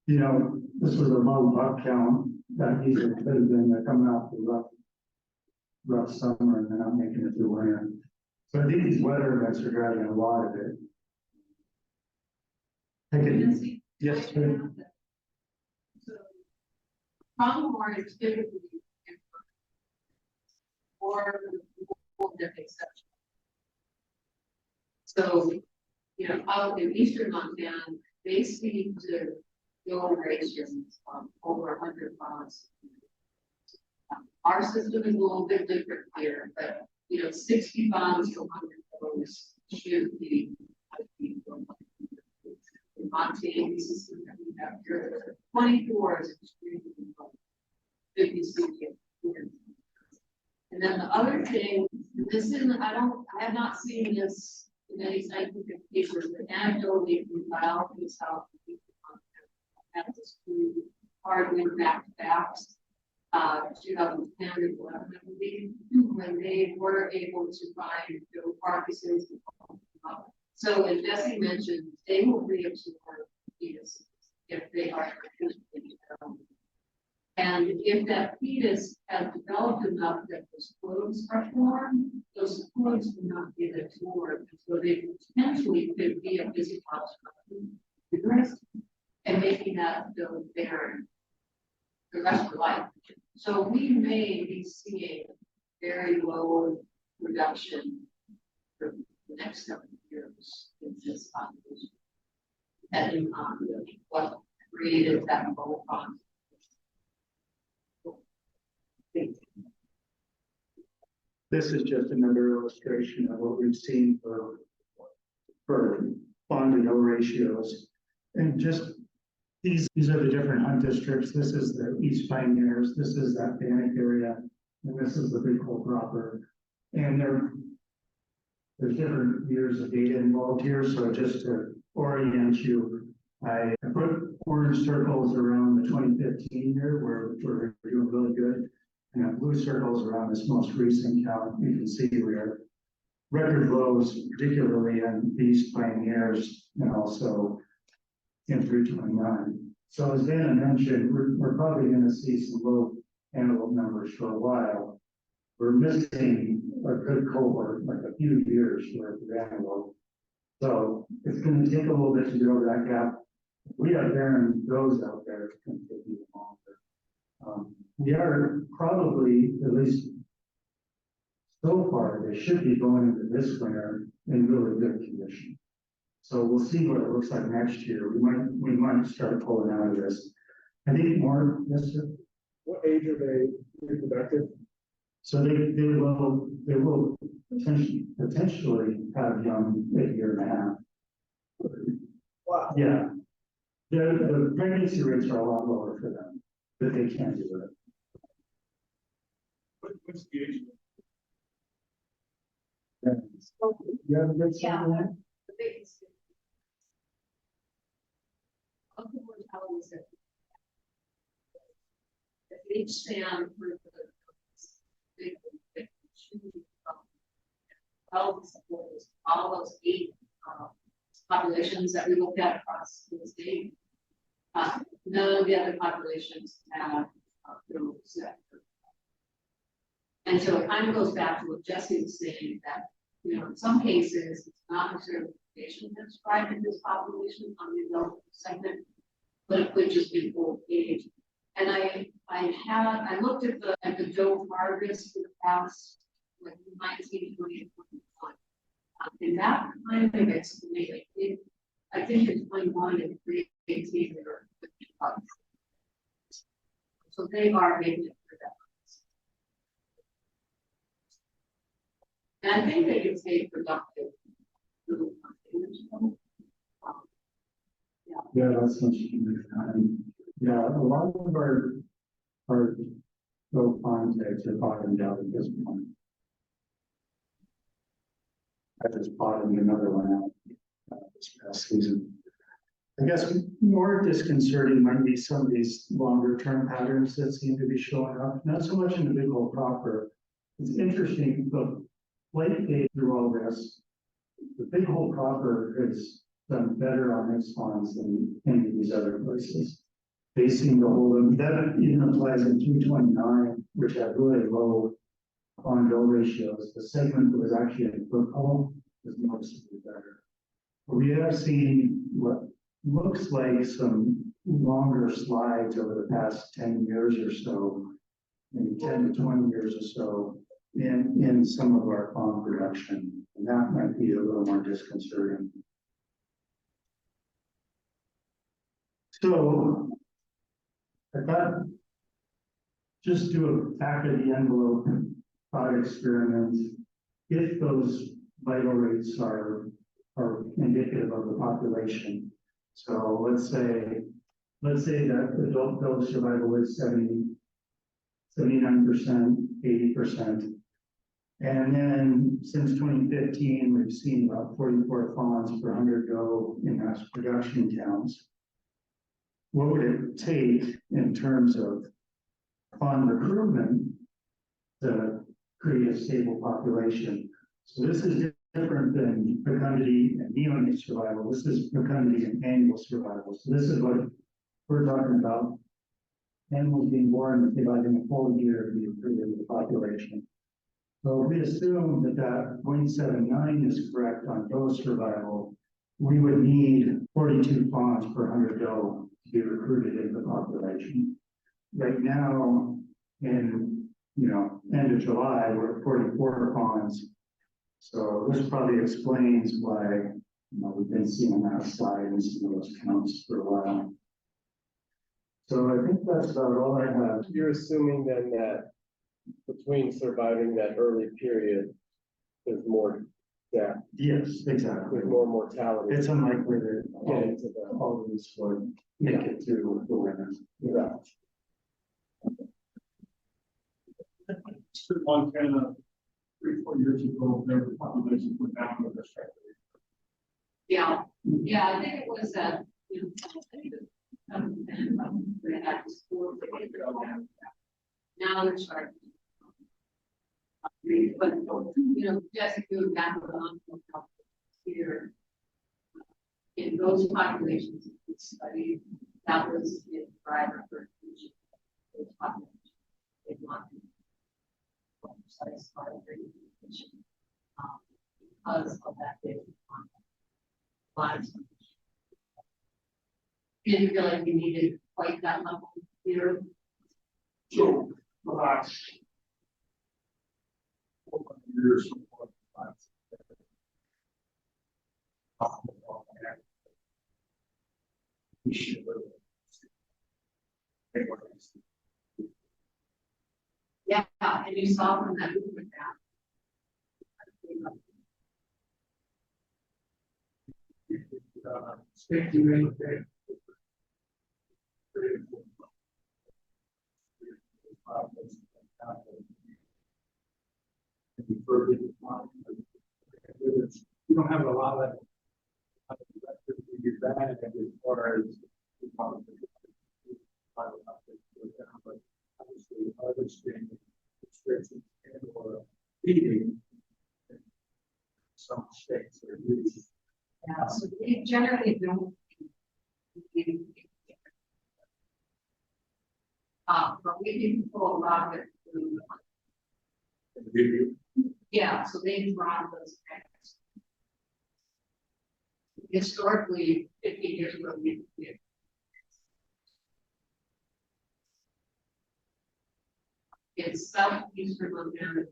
you know, this was a low buck count that easily could have been coming off the rough summer and then not making it through winter. So I think these weather events are driving a lot of it. Yes, sir. Pronghorn is typically or their exception. So, you know, out in eastern Montana, they seem to go ratios over 100 pounds. Our system is a little bit different here, but you know, 60 pounds to 100 kilos should be. In Montana system that we have here, 24 is extremely low. 56. And then the other thing, this isn't, I have not seen this in any scientific papers, but anecdotally from biology how have this really hard wind back to backs. 2010 and 11, I believe, when they were able to find the Parkinson's. So as Jesse mentioned, they will reabsorb fetuses if they are and if that fetus has developed enough that those clothes are formed, those clothes will not be absorbed. So they potentially could be a physiological and making that go barren the rest of life. So we may be seeing very low reduction for the next 7 years in this population. Depending on what created that low fund. This is just another illustration of what we've seen for fawn to no ratios. And just these are the different hunt districts. This is the East Pioneers, this is that Vanna area, and this is the Big Hole proper. And there's different years of data involved here. So just to orient you, I put orange circles around the 2015 year where we're doing really good. And blue circles around this most recent count. You can see we're record lows, particularly in these pioneers and also in 329. So as Vanna mentioned, we're probably going to see some low antelope numbers for a while. We're missing a good cohort, like a few years worth of antelope. So it's going to take a little bit to get over that gap. If we are bearing those out there, it's going to take even longer. We are probably, at least so far, they should be going into this winter in really good condition. So we'll see what it looks like next year. We might start pulling out of this. I think more, yes, sir. What age are they reproductive? So they will potentially have young a year and a half. Wow. Yeah. The pregnancy rates are a lot lower for them, but they can't do it. What's the age? You have a good Yeah. son there? The biggest. Of the mortality that each stand for the big health, all those 8 populations that we looked at across the state. None of the other populations have those. And so it kind of goes back to what Jesse was saying, that, you know, in some cases, it's not necessarily the patient that's driving this population on the adult segment, but it could just be old age. And I looked at the Joe harvest for the past, like 19, 20, 21. And that kind of explained, I think in 21 and 18 they were 50 bucks. So they are making it for that. And I think they can stay productive. Yeah, that's much easier. Yeah, a lot of our low contacts are bottomed out at this point. I just bottomed another one out this past season. I guess more disconcerting might be some of these longer term patterns that seem to be showing up, not so much in the big old proper. It's interesting, the late day through all this, the big hole proper has done better on its spawns than any of these other places. They seem to hold them. That even applies in 229, which have really low spawn doe ratios. The segment that was actually a foot hole is noticeably better. We have seen what looks like some longer slides over the past 10 years or so, maybe 10 to 20 years or so, in some of our fawn production. And that might be a little more disconcerting. So I thought just do a back of the envelope thought experiment. If those vital rates are indicative of the population. So let's say that adult doe survival is 79%, 80%. And then since 2015, we've seen about 44 fawns per 100 doe in mass production counts. What would it take in terms of fawn recruitment to create a stable population? So this is different than fecundity and neonate survival. This is fecundity and annual survival. So this is what we're talking about. Animals being born, dividing a full year to be recruited into the population. So if we assume that that 0.79 is correct on doe survival, we would need 42 fawns per 100 doe to be recruited into the population. Right now, in end of July, we're at 44 fawns. So this probably explains why we've been seeing that slide in some of those counts for a while. So I think that's about all I have. You're assuming then that between surviving that early period, there's more death, Yes, exactly. there's more mortality. It's unlikely that Get into the all of this would make it through the winter. yeah. Montana, 3-4 years ago, their population went down with respect to. Yeah, I think it was that, I think it they had this 4 now they're starting. But, Jessica moved back on here. In those populations we studied, that was the driver for those populations. They wanted precise because of that big lives. Didn't feel like we needed quite that level here. So, the last 4 years. We should. Yeah, and you saw from that movement that. We don't have a lot of that as far as but obviously harvesting restrictions and or feeding some states are using. Yeah, so we generally don't. But we can pull a lot of it through. Yeah, so they draw those tags. Historically, 50 years ago, we did. It's southeastern Montana.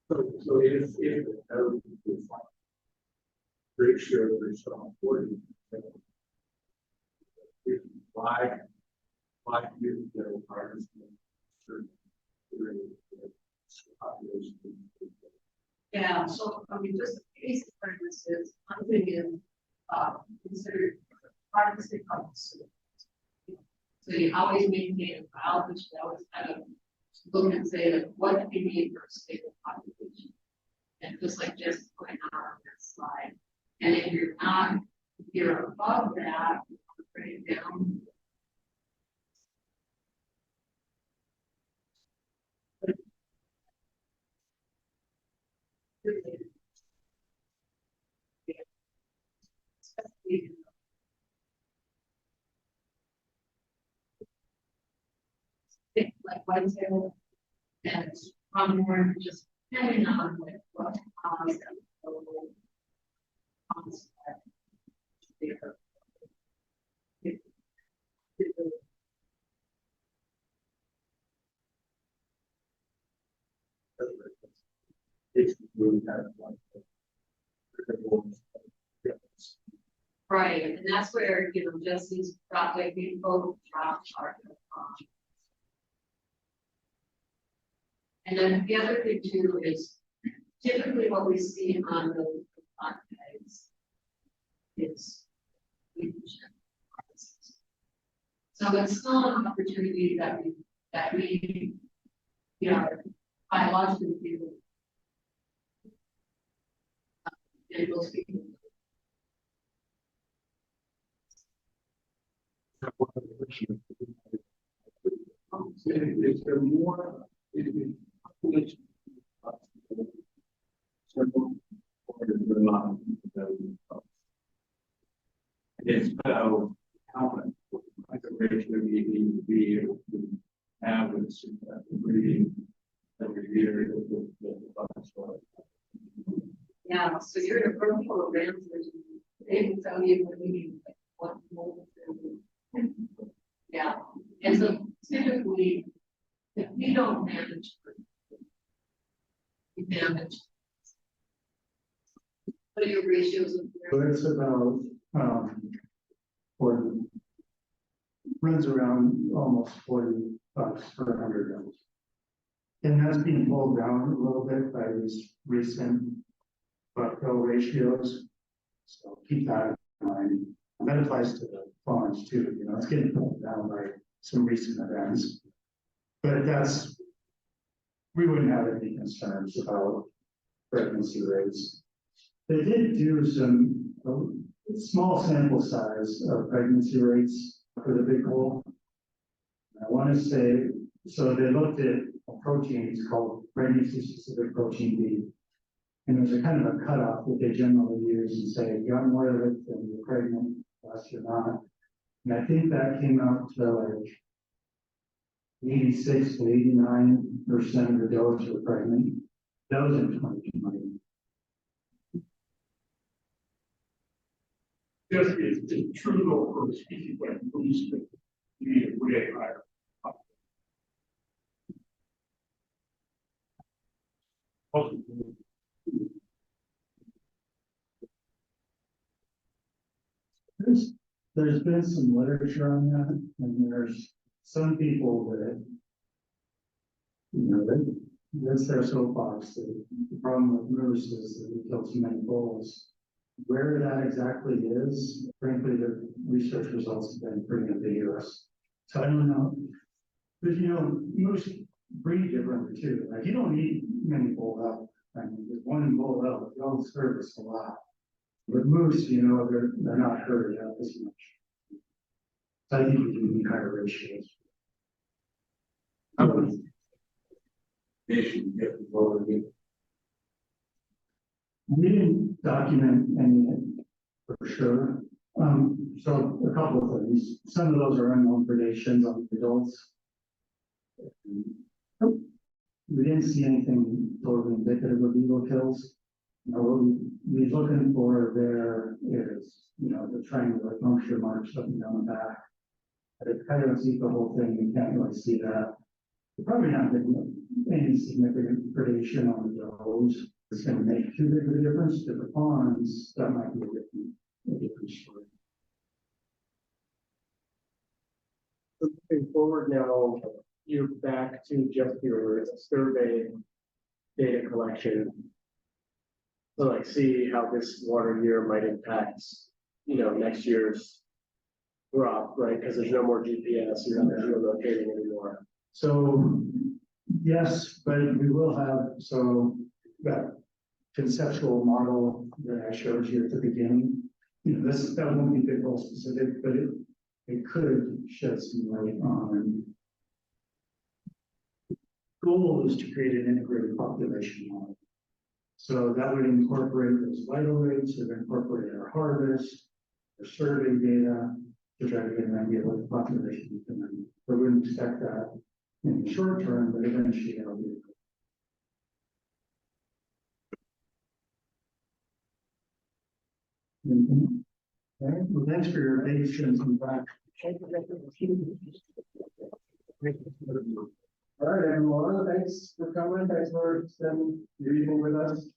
So if the code is like pretty sure there's some 40. Why you go harvest? Yeah, so I mean, just the basic premise is, I'm thinking, consider harvesting of the soil. So you always maintain a balance, you always kind of look and say, like, what do you need for a stable population? And just like just going on this slide. And if you're not, if you're above that, bring it down. Like whitetail and pronghorn, just depending on like what It's really kind of like. right, and that's where, you know, just these drop, like these both drop are. And then the other thing too is typically what we see on the tags is. So it's not an opportunity that we, you know, biologically do. And we'll speak. Is there more? It's so common. Like the ratio you need to be able to have this breeding every year. Yeah, so you're in a protocol of answers. They will tell you what you need, like what mold. Yeah, and so typically, if we don't manage, we manage. What are your ratios of? So it's about, 40, runs around almost $40 per 100 grams. And that's being pulled down a little bit by these recent buck-bill ratios. So keep that in mind. And that applies to the farms too, you know, it's getting pulled down by some recent events. But we wouldn't have any concerns about pregnancy rates. They did do some small sample size of pregnancy rates for the big hole. I want to say, so they looked at a protein, it's called pregnancy specific protein B. And there's a kind of a cutoff that they generally use and say, you got more of it than you're pregnant, less you're not. And I think that came out to like 86 to 89% of the does were pregnant. That was in 2020. Just it's true though for the species when it moves to be way higher. There's been some literature on that, and there's some people that, you know, that's their soapbox. The problem with moose is that we kill too many bulls. Where that exactly is, frankly, the research results have been pretty ambiguous. So I don't know. But you know, moose breed differently too. Like you don't need many bull elk. I mean, there's one bull elk, they all service a lot. With moose, you know, they're not herded out as much. So I think you can need higher ratios. application get forward. We didn't document anything for sure. So a couple of things. Some of those are unknown predations on adults. We didn't see anything totally indicative of eagle kills. What we're looking for there is, the triangular puncture marks up and down the back. But if I don't see the whole thing, you can't really see that. We're probably not getting any significant predation on the does. It's going to make too big of a difference to the ponds. That might be a different story. Looking forward now, you're back to just your survey data collection. So like see how this water year might impact, next year's crop, right? Because there's no more GPS, you're not geolocating anymore. So, yes, but we will have, that conceptual model that I showed you at the beginning. That won't be big goal specific, but it could shed some light on. Goal is to create an integrated population model. So that would incorporate those vital rates, it would incorporate our harvest, our survey data, to try to get an idea of what the population is going to be. We wouldn't expect that in the short term, but eventually it'll be. All right, well, thanks for your patience and back. All right, everyone, thanks for coming, thanks for spending your evening with us.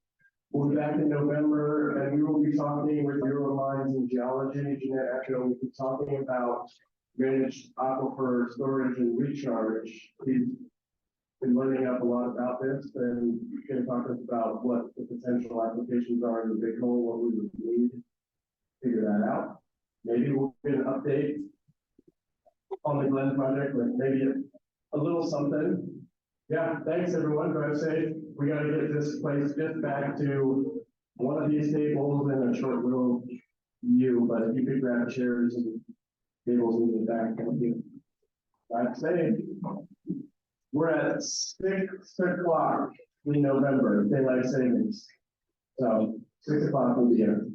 We'll be back in November, and we will be talking with Bureau of Mines and Geology. Jeanette Echo will be talking about managed aquifer storage and recharge. He's been learning up a lot about this, and he's going to talk to us about what the potential applications are in the big hole, what we would need to figure that out. Maybe we'll get an update on the Glen project, like maybe a little something. Yeah, thanks everyone. Drive safe. We got to get this place just back to one of these tables and a short little view, but if you could grab chairs and tables and get back, thank you. Drive safe. We're at 6 o'clock in November, daylight savings. So 6 o'clock will be here.